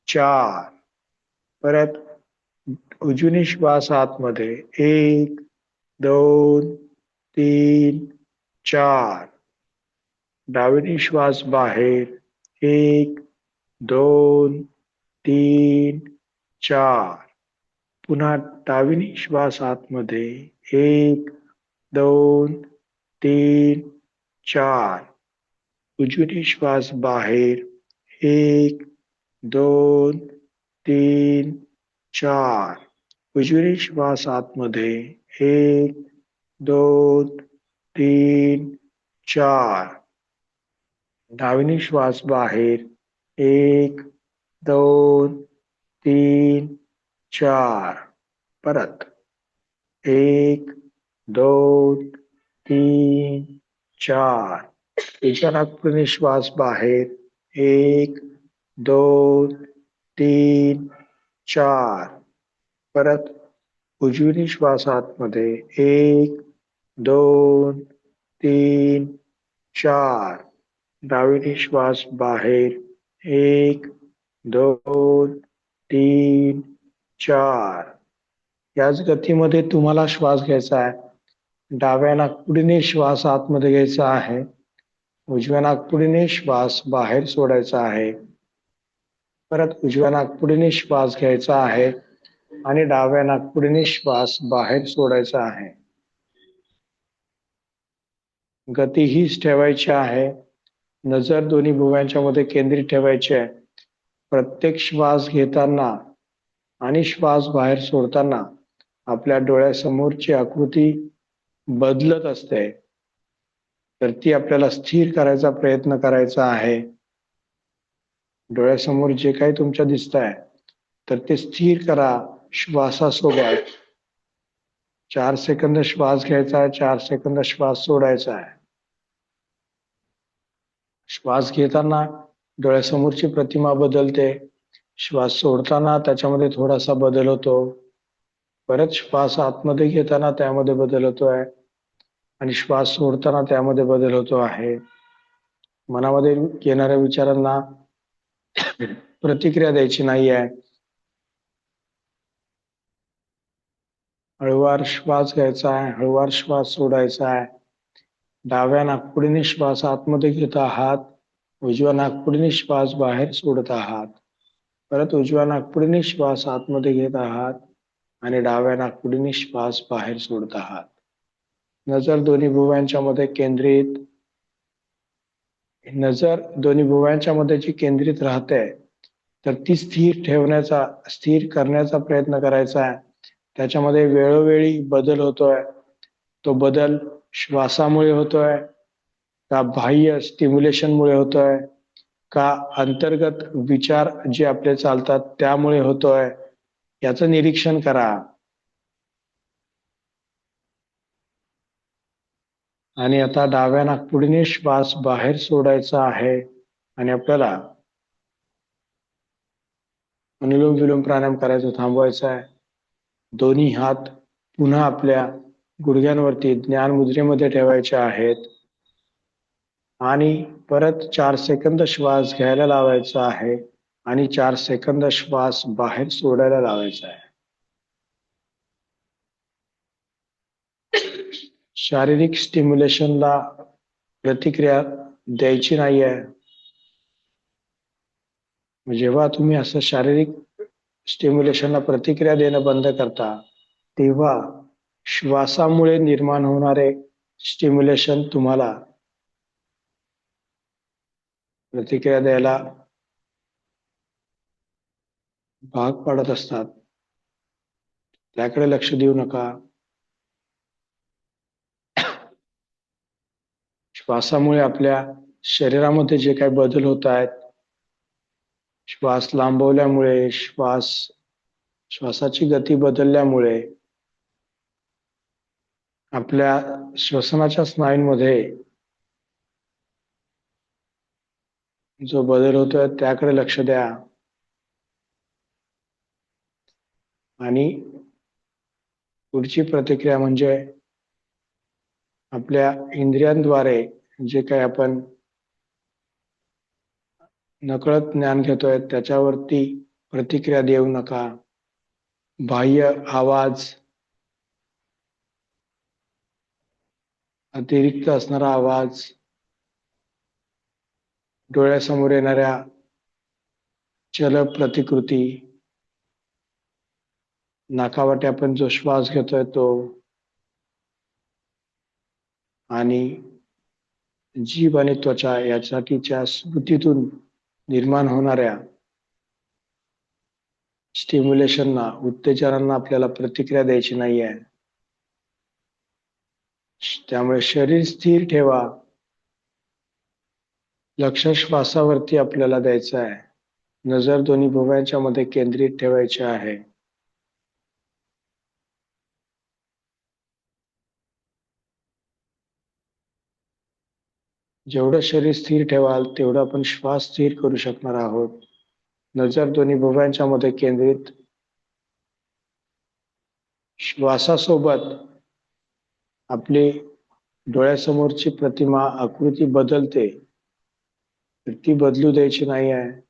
4. परत उजवीने श्वास आतमध्ये. 1, 2, 3, 4. डावीने श्वास बाहेर. 1, 2, 3, 4. पुन्हा डावीने श्वास आतमध्ये. 1, 2, 3, 4. उजवीने श्वास बाहेर. 1, 2, 3, 4. उजवीने श्वास आतमध्ये. 1, 2, 3, 4. डावीने श्वास बाहेर. 1, 2, 3, 4. परत 1, 2, 3, 4. उजव्या नाकपुडीने श्वास बाहेर. 1, 2, 3, 4. परत उजवीने श्वास आतमध्ये. 1, 2, 3, 4. डावीने श्वास बाहेर. 1, 2, 3, 4. याच गतीमध्ये तुम्हाला श्वास घ्यायचा आहे. डाव्या नाकपुडीने श्वास आतमध्ये घ्यायचा आहे. उजव्या नाकपुडीने श्वास बाहेर सोडायचा आहे. परत उजव्या नाकपुडीने श्वास घ्यायचा आहे आणि डाव्या नाकपुडीने श्वास बाहेर सोडायचा आहे. गती हीच ठेवायची आहे. नजर दोन्ही भुवयांच्या मध्ये केंद्रित ठेवायची आहे. प्रत्येक श्वास घेताना आणि श्वास बाहेर सोडताना आपल्या डोळ्यासमोरची आकृती बदलत असते. तर ती आपल्याला स्थिर करायचा प्रयत्न करायचा आहे. डोळ्यासमोर जे काही तुमच्या दिसतंय तर ते स्थिर करा श्वासासोबत. 4 सेकंद श्वास घ्यायचा आहे, 4 सेकंद श्वास सोडायचा आहे. श्वास घेताना डोळ्यासमोरची प्रतिमा बदलते. श्वास सोडताना त्याच्यामध्ये थोडासा बदल होतो. परत श्वास आतमध्ये घेताना त्यामध्ये बदल होतोय आणि श्वास सोडताना त्यामध्ये बदल होतो आहे. मनामध्ये येणाऱ्या विचारांना प्रतिक्रिया द्यायची नाही आहे. हळूवार श्वास घ्यायचा आहे, हळूवार श्वास सोडायचा आहे. डाव्या नाकपुडीने श्वास आतमध्ये घेत आहात, उजव्या नाकपुडीने श्वास बाहेर सोडत आहात. परत उजव्या नाकपुडीने श्वास आतमध्ये घेत आहात आणि डाव्या नाकपुडीने श्वास बाहेर सोडत आहात. नजर दोन्ही भुवयांच्या मध्ये केंद्रित. नजर दोन्ही भुवयांच्या मध्ये जी केंद्रित राहते तर ती स्थिर करण्याचा प्रयत्न करायचा आहे. त्याच्यामध्ये वेळोवेळी बदल होतोय. तो बदल श्वासामुळे होतोय का बाह्य स्टिम्युलेशनमुळे होतोय का अंतर्गत विचार जे आपले चालतात त्यामुळे होतोय, याचं निरीक्षण करा. आणि आता डाव्या नाकपुडीने श्वास बाहेर सोडायचा आहे आणि आपल्याला अनुलोम विलोम प्राणायाम करायचं थांबवायचं आहे. दोन्ही हात पुन्हा आपल्या गुडघ्यांवरती ज्ञान मुद्रेमध्ये ठेवायचे आहेत आणि परत 4 सेकंद श्वास घ्यायला लावायचा आहे आणि 4 सेकंद श्वास बाहेर सोडायला लावायचा आहे. शारीरिक स्टिम्युलेशनला प्रतिक्रिया द्यायची नाहीये. जेव्हा तुम्ही असं शारीरिक स्टिम्युलेशनला प्रतिक्रिया देणं बंद करता तेव्हा श्वासामुळे निर्माण होणारे स्टिम्युलेशन तुम्हाला प्रतिक्रिया द्यायला भाग पाडत असतात. त्याकडे लक्ष देऊ नका. श्वासामुळे आपल्या शरीरामध्ये जे काही बदल होत आहेत, श्वास लांबवल्यामुळे, श्वासाची गती बदलल्यामुळे आपल्या श्वसनाच्या स्नायूंमध्ये जो बदल होतोय त्याकडे लक्ष द्या आणि पुढची प्रतिक्रिया म्हणजे आपल्या इंद्रियांद्वारे जे काही आपण नकळत ज्ञान घेतोय त्याच्यावरती प्रतिक्रिया देऊ नका. बाह्य आवाज, अतिरिक्त असणारा आवाज, डोळ्यासमोर येणाऱ्या चल प्रतिकृती, नाकावाटे आपण जो श्वास घेतोय तो आणि जीभ आणि त्वचा यासाठीच्या स्मृतीतून निर्माण होणाऱ्या स्टिम्युलेशनना, उत्तेजनांना आपल्याला प्रतिक्रिया द्यायची नाही आहे. त्यामुळे शरीर स्थिर ठेवा. लक्ष श्वासावरती आपल्याला द्यायचं आहे. नजर दोन्ही भुवयांच्या मध्ये केंद्रित ठेवायची आहे. जेवढं शरीर स्थिर ठेवाल तेवढं आपण श्वास स्थिर करू शकणार आहोत. नजर दोन्ही भुवयांच्या मध्ये केंद्रित. श्वासासोबत आपली डोळ्यासमोरची प्रतिमा, आकृती बदलते, तर ती बदलू द्यायची नाही आहे.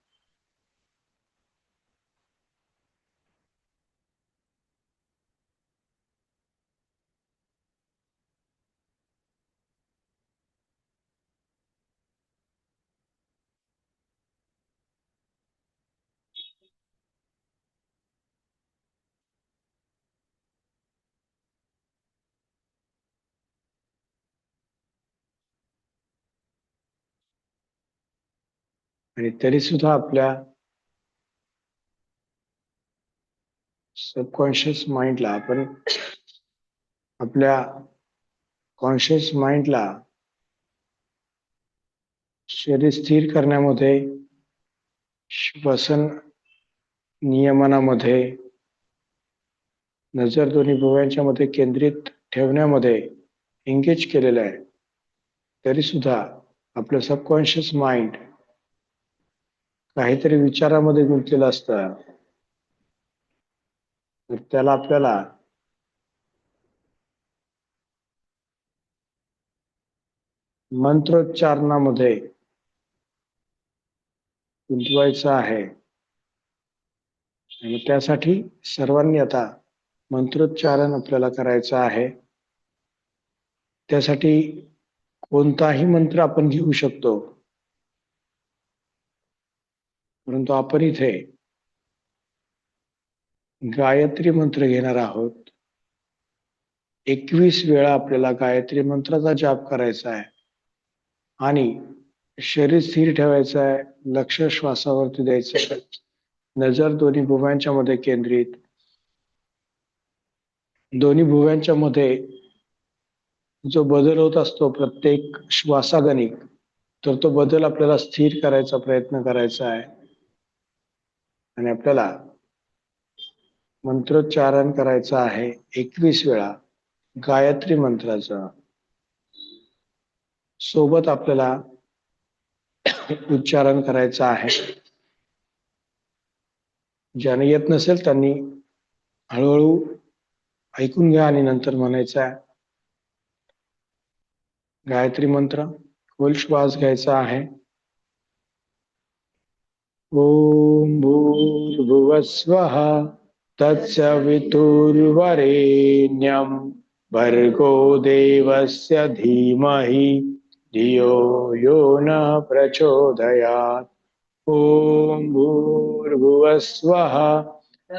आणि तरी सुद्धा आपल्या सबकॉन्शियस माइंडला, आपण आपल्या कॉन्शियस माइंडला शरीर स्थिर करण्यामध्ये, श्वसन नियमनामध्ये, नजर दोन्ही भुवयांच्या मध्ये केंद्रित ठेवण्यामध्ये एंगेज केलेलं आहे. तरी सुद्धा आपलं सबकॉन्शियस माइंड काहीतरी विचारामध्ये गुंतलेलं असतं. तर त्याला आपल्याला मंत्रोच्चारणामध्ये गुंतवायचं आहे. आणि त्यासाठी सर्वांनी आता मंत्रोच्चारण आपल्याला करायचं आहे. त्यासाठी कोणताही मंत्र आपण घेऊ शकतो, परंतु आपण इथे गायत्री मंत्र घेणार आहोत. 21 वेळा आपल्याला गायत्री मंत्राचा जाप करायचा आहे आणि शरीर स्थिर ठेवायचं आहे. लक्ष श्वासावरती द्यायचं आहे. नजर दोन्ही भुवयांच्या मध्ये केंद्रित. दोन्ही भुवयांच्या मध्ये जो बदल होत असतो प्रत्येक श्वासागणिक, तर तो बदल आपल्याला स्थिर करायचा प्रयत्न करायचा आहे. आणि आपल्याला मंत्रोच्चारण करायचं आहे 21 वेळा गायत्री मंत्राचं. सोबत आपल्याला उच्चारण करायचं आहे. ज्याने येत नसेल त्यांनी हळूहळू ऐकून घ्या आणि नंतर म्हणायचं आहे. गायत्री मंत्र खोल श्वास घ्यायचा आहे. ओम भूर्भुवस्वः तत्सवितुर्वरेण्यं भर्गो देवस्य धीमहि धियो यो न प्रचोदयात्. ओम भूर्भुवस्वः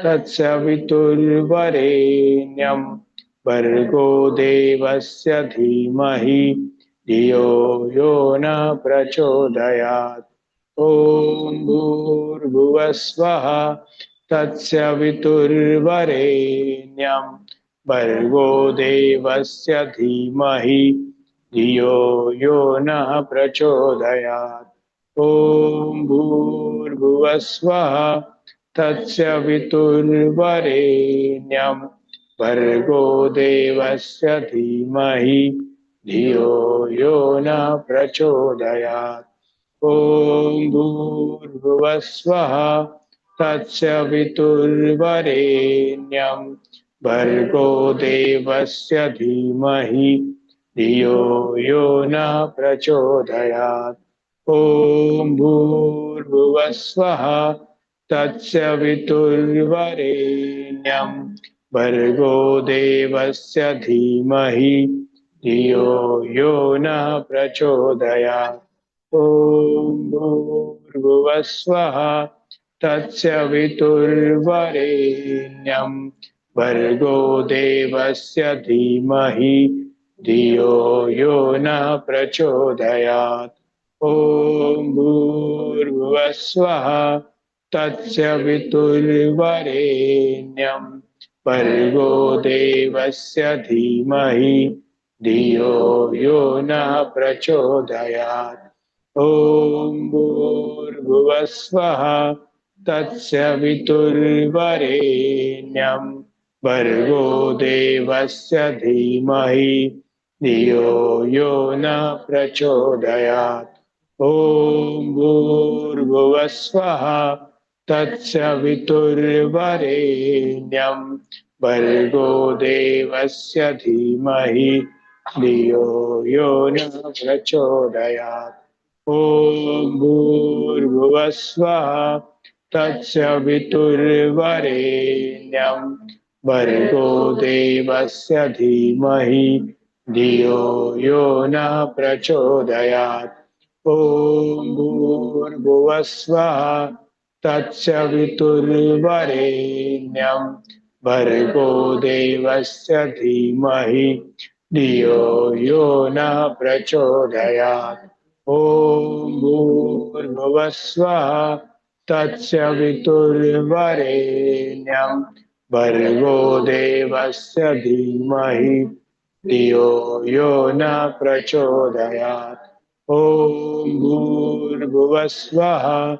तत्सवितुर्वरेण्यं भर्गो देवस्य धीमहि धियो यो न प्रचोदयात्. ओम भूर्भुवस्वः तत्सवितुर्वरेण्यं भर्गो देवस्य धीमहि धियो यो नः प्रचोदयात्. ओम भूर्भुवस्वः तत्सवितुर्वरेण्यं भर्गो देवस्य धीमहि धियो यो न प्रचोदयात्. ओम भूर्भुवस्वः तत्सवितुर्वरेण्यं भर्गो देवस्य धीमहि धियो यो न प्रचोदयात्. ओम भूर्भुवस्वः तत्सवितुर्वरेण्यं भर्गो देवस्य धीमहि धियो यो न प्रचोदयात्. ओम भूर्भुवस्वः तत्सवितुर्वरेण्यं भर्गो देवस्य धीमहि धियो यो न प्रचोदयात्. ओम भूर्भुवस्वः तत्सवितुर्वरेण्यं भर्गो देवस्य धीमहि धियो यो न प्रचोदयात्. ओम भूर्भुवस्वः तत्सवितुर्वरेण्यं भर्गो देवस्य धीमहि धियो यो न प्रचोदयात्. ओम भूर्भुवस्वः तत्सवितुर्वरेण्यं भर्गो देवस्य धीमहि धियो यो न प्रचोदयात्. ओम भूर्भुवस्वः तत्सवितुर्वरेण्यं भर्गो देवस्य धीमहि धियो यो न प्रचोदयात्. ओम भूर्भुवस्वः तत्सवितुर्वरेण्यं भर्गो देवस्य धीमहि धियो यो न प्रचोदयात्. ओम भूर्भुवस्वः तत्सवितुर्वरेण्यं भर्गो देवस्य धीमहि धियो यो न प्रचोदयात्. ओम भूर्भुवस्वः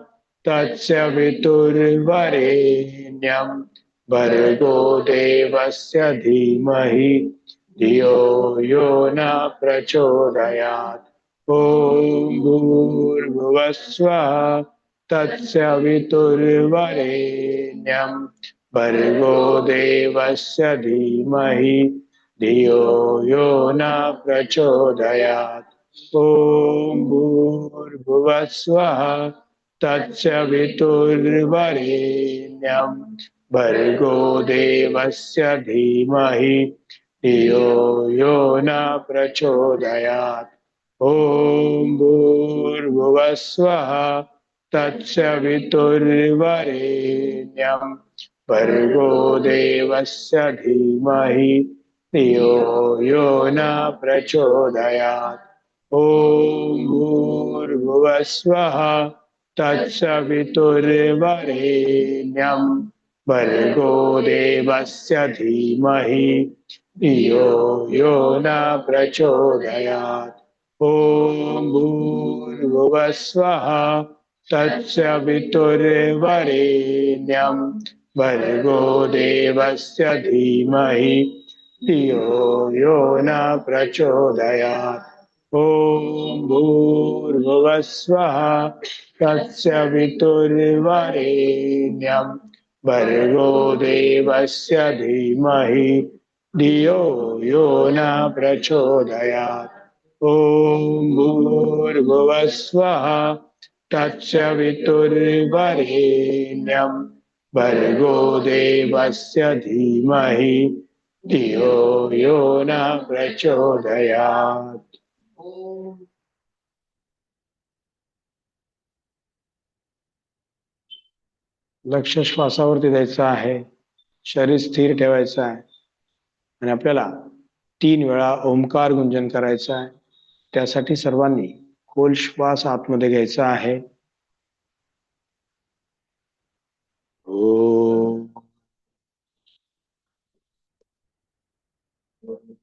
तत्सवितुर्वरेण्यं भर्गो देवस्य धीमहि धियो यो न प्रचोदयात्. ओम भूर्भुवस्वः तत्सवितुर्वरेण्यं भर्गो देवस्य धीमहि धियो यो न प्रचोदयात्. ओम भूर्भुवस्वः तत्सवितुर्वरेण्यं भर्गो देवस्य धीमहि धियो यो न प्रचोदयात्. ओम भूर्भुवस्वः तत्सवितुर्वरेण्यं भर्गो देवस्य धीमहि धियो यो न प्रचोदयात्. ओम भूर्भुवस्वः तत्सवितुर्वरेण्यं भर्गो देवस्य धीमहि धियो यो न प्रचोदयात्. ओम भूर्भुवस्वः तत्सवितुर्वरेण्यं भर्गो देवस्य धीमहि धियो यो न प्रचोदयात्. ओम भूर्भुवस्वः तत्सवितुर्वरेण्यं भर्गो देवस्य धीमहि धियो यो न प्रचोदयात्. ओम भूर्भुवः स्वः तत्सवितुर्वरेण्यं भर्गो देवस्य धीमहि धियो यो न प्रचोदयात्. लक्ष श्वासावरती द्यायचं आहे. शरीर स्थिर ठेवायचं आहे आणि आपल्याला 3 वेळा ओंकार गुंजन करायचं आहे. त्यासाठी सर्वांनी खोल श्वास आतमध्ये घ्यायचा आहे. ओम. ओम.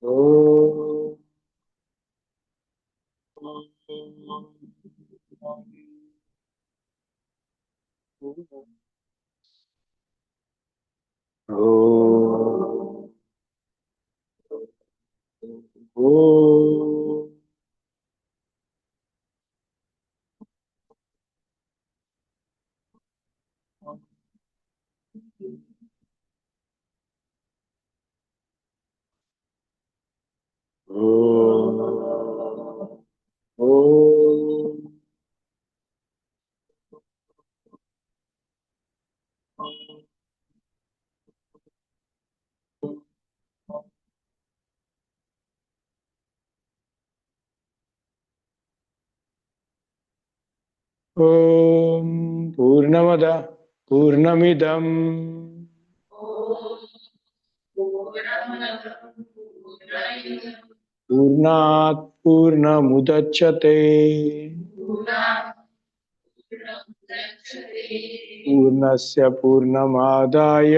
ओम. ओम. ओम. ओम पूर्णमद पूर्णमिदं पूर्णात् पूर्णमुदच्यते पूर्णस्य पूर्णमादाय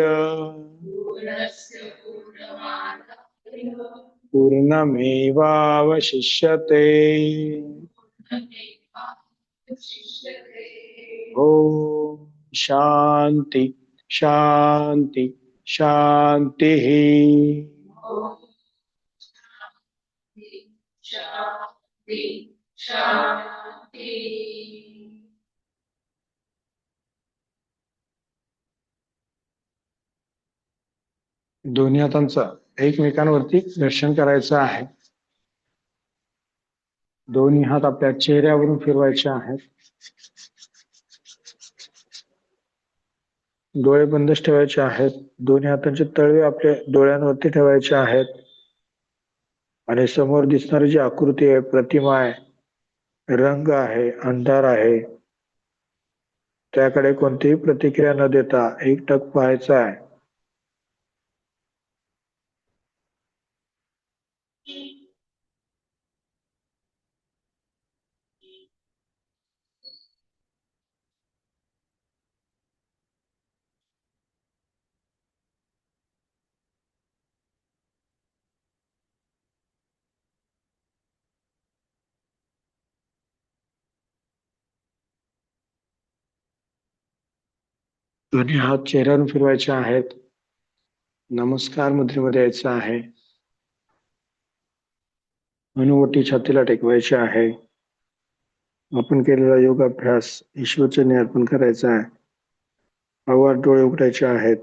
पूर्णमेवावशिष्यते. ओम शांति शांति शांति. दोन्ही हातांचं एकमेकांवरती घर्षण करायचं आहे. दोन्ही हात आपल्या चेहऱ्यावरून फिरवायचे आहेत. डोळे बंदच ठेवायचे आहेत. दोन्ही हातांचे तळवे आपल्या डोळ्यांवरती ठेवायचे आहेत आणि समोर दिसणारी जी आकृती आहे, प्रतिमा आहे, रंग आहे, अंधार आहे, त्याकडे कोणतीही प्रतिक्रिया न देता एकटक पाहायचं आहे. दोन्ही हात चेहऱ्यावरून फिरवायचे आहेत. नमस्कार मुद्रेमध्ये यायचं आहे. हनुवटी छातीला टेकवायची आहे. आपण केलेला योगाभ्यास ईश्वरचरणी अर्पण करायचा आहे. हळूवार डोळे उघडायचे आहेत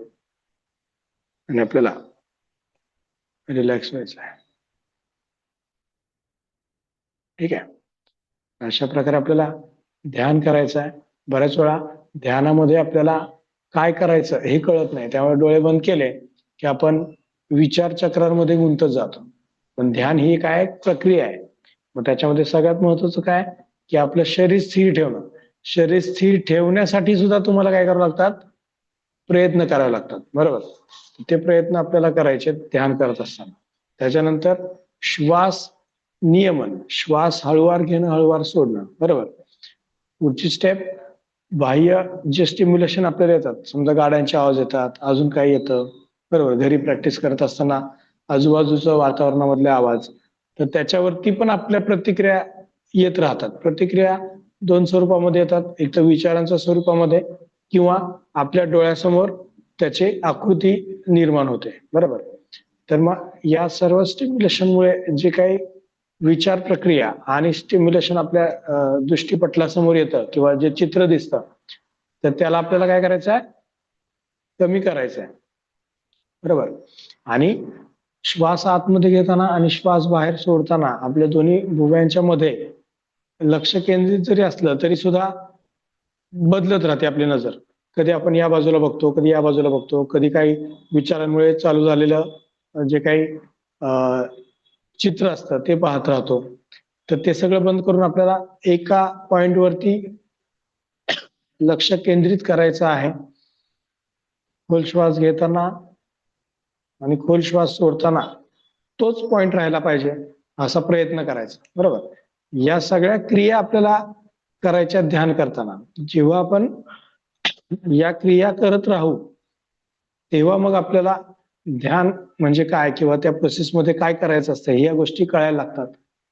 आणि आपल्याला रिलॅक्स व्हायचं आहे. ठीक आहे. अशा प्रकारे आपल्याला ध्यान करायचं आहे. बऱ्याच वेळा ध्यानामध्ये आपल्याला काय करायचं हे कळत नाही, त्यामुळे डोळे बंद केले की आपण विचार चक्रांमध्ये गुंतत जातो. पण ध्यान ही काय प्रक्रिया आहे. मग त्याच्यामध्ये सगळ्यात महत्वाचं काय की आपलं शरीर स्थिर ठेवणं. शरीर स्थिर ठेवण्यासाठी सुद्धा तुम्हाला काय करावं लागतात, प्रयत्न करावे लागतात. बरोबर. ते प्रयत्न आपल्याला करायचे ध्यान करत असताना. त्याच्यानंतर श्वास नियमन, श्वास हळूवार घेणं, हळूवार सोडणं. बरोबर. पुढची स्टेप, बाह्य जे स्टिम्युलेशन आपल्याला येतात, समजा गाड्यांचे आवाज येतात, अजून काही येतं. बरोबर. घरी प्रॅक्टिस करत असताना आजूबाजूचं वातावरणामधले आवाज, तर त्याच्यावरती पण आपल्या प्रतिक्रिया येत राहतात. प्रतिक्रिया 2 स्वरूपामध्ये येतात. एक तर विचारांच्या स्वरूपामध्ये किंवा आपल्या डोळ्यासमोर त्याची आकृती निर्माण होते. बरोबर. तर मग या सर्व स्टिम्युलेशनमुळे जे काही विचार प्रक्रिया आणि स्टिम्युलेशन आपल्या दृष्टीपटलासमोर येतं किंवा जे चित्र दिसतं, तर त्याला आपल्याला काय करायचं आहे, कमी करायचं आहे. बरोबर. आणि श्वास आतमध्ये घेताना आणि श्वास बाहेर सोडताना आपल्या दोन्ही भुवयांच्या मध्ये लक्ष केंद्रित जरी असलं तरी सुद्धा बदलत राहते आपली नजर. कधी आपण या बाजूला बघतो, कधी या बाजूला बघतो, कधी काही विचारांमुळे चालू झालेलं जे काही चित्र असतं ते पाहत राहतो. तर ते सगळं बंद करून आपल्याला एका पॉइंट वरती लक्ष केंद्रित करायचं आहे. खोल श्वास घेताना आणि खोल श्वास सोडताना तोच पॉइंट राहायला पाहिजे असा प्रयत्न करायचा. बरोबर. या सगळ्या क्रिया आपल्याला करायच्या ध्यान करताना. जेव्हा आपण या क्रिया करत राहू तेव्हा मग आपल्याला ध्यान म्हणजे काय किंवा त्या प्रोसेसमध्ये काय करायचं असतं या गोष्टी कळायला लागतात.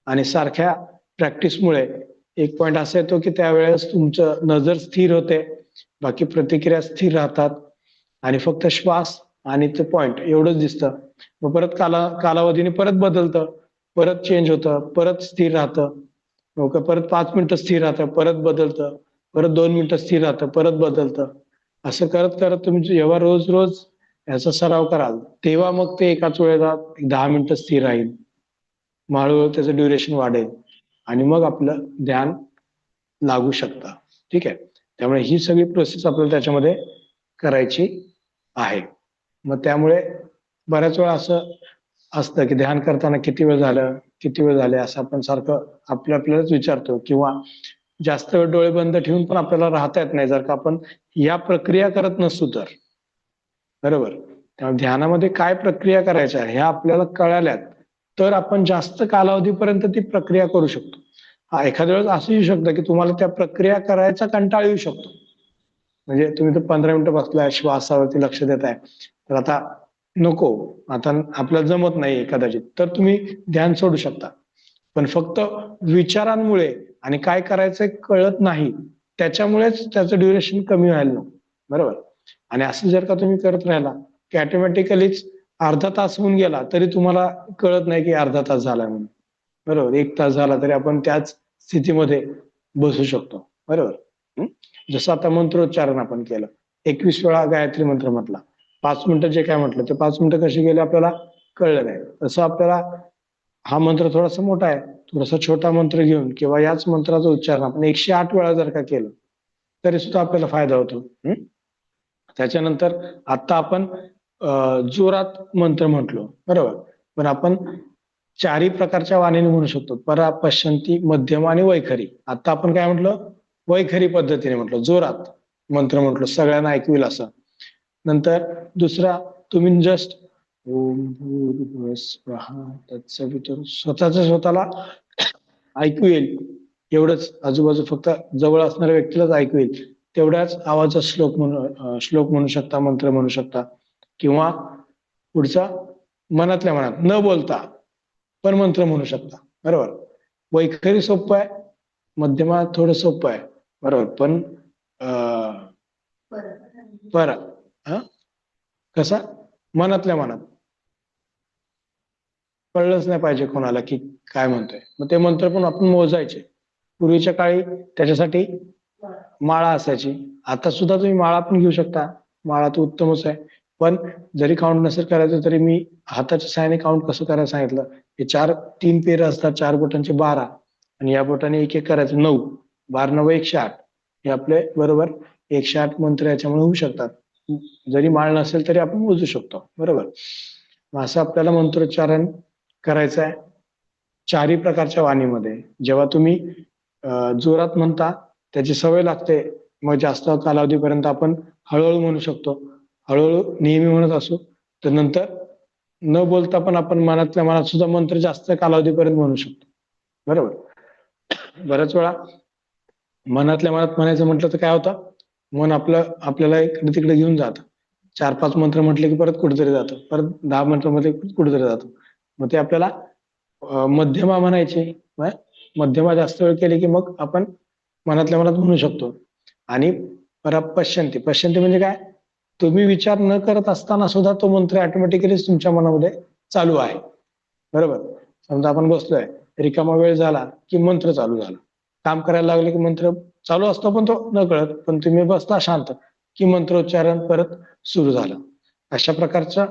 आणि सारख्या प्रॅक्टिसमुळे एक पॉइंट असा येतो की त्यावेळेस तुमचं नजर स्थिर होते, बाकी प्रतिक्रिया स्थिर राहतात आणि फक्त श्वास आणि ते पॉइंट एवढंच दिसतं. मग परत कालावधीने परत बदलतं, परत चेंज होतं, परत स्थिर राहतं, मग परत 5 मिनिटं स्थिर राहतं, परत बदलतं, परत 2 मिनिटं स्थिर राहतं, परत बदलतं. असं करत करत तुम्ही जेव्हा रोज रोज याचा सराव कराल तेव्हा मग ते एकाच वेळेला 10 मिनिटं स्थिर राहील, हळूहळू त्याचं ड्युरेशन वाढेल आणि मग आपलं ध्यान लागू शकतं. ठीक आहे. त्यामुळे ही सगळी प्रोसेस आपल्याला त्याच्यामध्ये करायची आहे. मग त्यामुळे बऱ्याच वेळा असं असतं की ध्यान करताना किती वेळ झालं, किती वेळ झाले असं आपण सारखं आपल्यालाच विचारतो किंवा जास्त वेळ डोळे बंद ठेवून पण आपल्याला राहता येत नाही जर का आपण या प्रक्रिया करत नसू तर. बरोबर. त्यामुळे ध्यानामध्ये काय प्रक्रिया करायच्या ह्या आपल्याला कळाल्यात तर आपण जास्त कालावधीपर्यंत ती प्रक्रिया करू शकतो. हा एखाद्या वेळेस असं येऊ शकतं की तुम्हाला त्या प्रक्रिया करायचा कंटाळा येऊ शकतो. म्हणजे तुम्ही तर 15 मिनिटं बसलाय श्वासावरती लक्ष देताय तर आता नको, आता आपल्याला जमत नाही कदाचित, तर तुम्ही ध्यान सोडू शकता. पण फक्त विचारांमुळे आणि काय करायचं कळत नाही त्याच्यामुळेच त्याचं ड्युरेशन कमी व्हायला नको. बरोबर. आणि असं जर का तुम्ही करत राहिला की ऑटोमॅटिकलीच अर्धा तास होऊन गेला तरी तुम्हाला कळत नाही की अर्धा तास झाला म्हणून. बरोबर. 1 तास झाला तरी आपण त्याच स्थितीमध्ये बसू शकतो. बरोबर. जसं आता मंत्रोच्चारण आपण केलं, 21 वेळा गायत्री मंत्र म्हटला, 5 मिनिटं जे काय म्हटलं ते 5 मिनिटं कशी गेले आपल्याला कळलं नाही. तसं आपल्याला हा मंत्र थोडासा मोठा आहे, थोडासा छोटा मंत्र घेऊन किंवा याच मंत्राचं उच्चारण आपण 108 वेळा जर का केलं तरी सुद्धा आपल्याला फायदा होतो. त्याच्यानंतर आता आपण जोरात मंत्र म्हटलो, बरोबर. पण आपण 4ही प्रकारच्या वाणीने म्हणू शकतो, परा, पश्चंती, मध्यम आणि वैखरी. आता आपण काय म्हटलं, वैखरी पद्धतीने म्हटलं, जोरात मंत्र म्हटलो, सगळ्यांना ऐकू येईल असं. नंतर दुसरा तुम्ही जस्ट ओम भूर्भुवः स्वहा तत्सवितुर् स्वतःला ऐकू येईल एवढंच, आजूबाजू फक्त जवळ असणाऱ्या व्यक्तीलाच ऐकू येईल तेवढ्याच आवाजात श्लोक म्हणू शकता, मंत्र म्हणू शकता. किंवा पुढचा मनातल्या मनात न बोलता पण मंत्र म्हणू शकता. बरोबर. वैखरी सोपं आहे, मध्यमा थोडं सोपं आहे, बरोबर. पण कसा मनातल्या मनात कळलंच नाही पाहिजे कोणाला की काय म्हणतोय. मग ते मंत्र पण आपण मोजायचे. पूर्वीच्या काळी त्याच्यासाठी माळा असायची, आता सुद्धा तुम्ही माळा पण घेऊ शकता, माळा तर उत्तमच आहे. पण जरी काउंट नसेल करायचं तरी मी हाताच्या साहाय्याने काउंट कसं करायला सांगितलं. हे 3 पेर असतात, 4 बोटांचे 12 आणि या बोटाने एक एक करायचं 9, 12 9 108. हे आपले बरोबर 108 मंत्र याच्यामुळे होऊ शकतात. जरी माळ नसेल तरी आपण मोजू शकतो. बरोबर. असं आपल्याला मंत्रोच्चारण करायचं आहे 4ही प्रकारच्या वाणीमध्ये. जेव्हा तुम्ही जोरात म्हणता त्याची सवय लागते, मग जास्त कालावधीपर्यंत आपण हळूहळू म्हणू शकतो. हळूहळू नेहमी म्हणत असू तर नंतर न बोलता पण आपण मनातल्या मनात सुद्धा मंत्र जास्त कालावधीपर्यंत म्हणू शकतो. बरोबर. बऱ्याच वेळा मनातल्या मनात म्हणायचं म्हटलं तर काय होतं, मन आपल्याला इकडे तिकडे घेऊन जातं. 4-5 मंत्र म्हटले की परत कुठेतरी जातं, परत 10 मंत्रामध्ये कुठेतरी जातो. मग ते आपल्याला मध्यमा म्हणायचे, मध्यमा जास्त वेळ केले की मग आपण मनातल्या मनात म्हणू शकतो. आणि पश्चंती म्हणजे काय, तुम्ही विचार न करत असताना सुद्धा तो मंत्र ऑटोमॅटिकली तुमच्या मनामध्ये चालू आहे. बरोबर. समजा आपण बसलोय, रिकामा वेळ झाला की मंत्र चालू झाला, काम करायला लागले की मंत्र चालू असतो पण तो न कळत, पण तुम्ही बसता शांत की मंत्रोच्चारण परत सुरू झालं. अशा प्रकारचा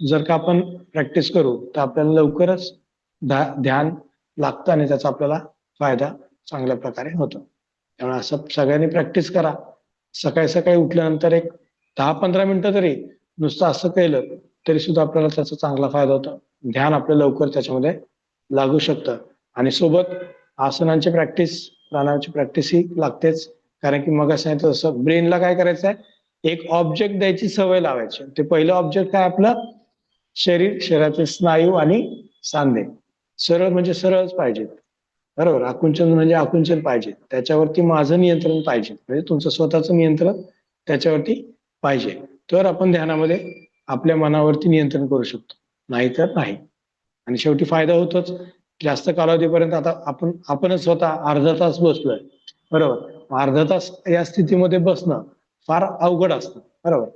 जर का आपण प्रॅक्टिस करू तर आपल्याला लवकरच ध्यान लागतं आणि त्याचा आपल्याला फायदा चांगल्या प्रकारे होतो. त्यामुळे असं सगळ्यांनी प्रॅक्टिस करा. सकाळी सकाळी उठल्यानंतर एक 10-15 मिनिटं तरी नुसतं असं केलं तरी सुद्धा आपल्याला त्याचा चांगला फायदा होतो. ध्यान आपलं लवकर त्याच्यामध्ये लागू शकतं आणि सोबत आसनांची प्रॅक्टिस, प्राणायामची प्रॅक्टिस ही लागतेच. कारण की मग सांगितलं तसं ब्रेनला काय करायचं आहे, एक ऑब्जेक्ट द्यायची सवय लावायची. ते पहिलं ऑब्जेक्ट काय आपलं शरीराचे स्नायू आणि सांधे सरळ म्हणजे सरळच पाहिजेत. बरोबर, आकुंचन म्हणजे आकुंचन पाहिजे, त्याच्यावरती माझं नियंत्रण पाहिजे, म्हणजे तुमचं स्वतःचं नियंत्रण त्याच्यावरती पाहिजे. तर आपण ध्यानामध्ये आपल्या मनावरती नियंत्रण करू शकतो, नाहीतर नाही. आणि शेवटी फायदा होतोच. जास्त कालावधीपर्यंत आता आपणच स्वतः अर्धा तास बसलोय, बरोबर, अर्धा तास या स्थितीमध्ये बसणं फार अवघड असतं, बरोबर.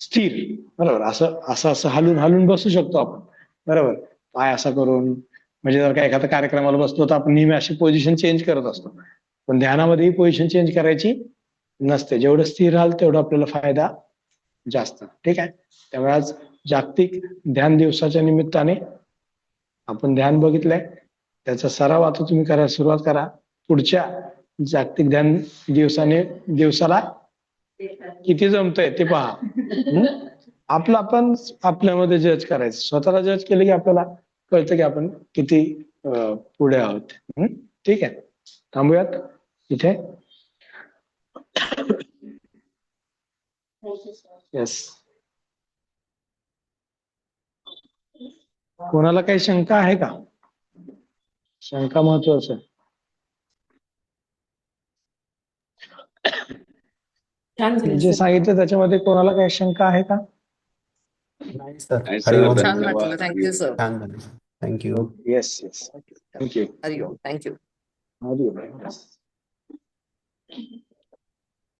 स्थिर, बरोबर, असं असं असं हलून हलून बसू शकतो आपण, बरोबर, पाय असा करून. म्हणजे जर का एखाद्या कार्यक्रमाला बसलो तर आपण नेहमी अशी पोझिशन चेंज करत असतो, पण ध्यानामध्ये ही पोझिशन चेंज करायची नसते. जेवढं स्थिर राहाल तेवढा आपल्याला फायदा जास्त. ठीक आहे. त्यामुळे आज जागतिक ध्यान दिवसाच्या निमित्ताने आपण ध्यान बघितलंय, त्याचा सराव आता तुम्ही करायला सुरुवात करा. पुढच्या जागतिक ध्यान दिवसाला किती जमतंय ते पहा. आपलं आपण आपल्यामध्ये जज करायचं. स्वतःला जज केलं की आपल्याला कळतं की आपण किती पुढे आहोत. ठीक आहे, थांबूयात इथे. येस, कोणाला काही शंका आहे का? शंका महत्वाचं आहे. जे सांगितलं त्याच्यामध्ये कोणाला काही शंका आहे का? नाही सर, नाही सर, हरिओम. छान धन्यवाद. वाटलं. Thank you sir. छान झालं. थँक्यू. Yes yes, thank you. हरिओम. थँक्यू. हरिओम.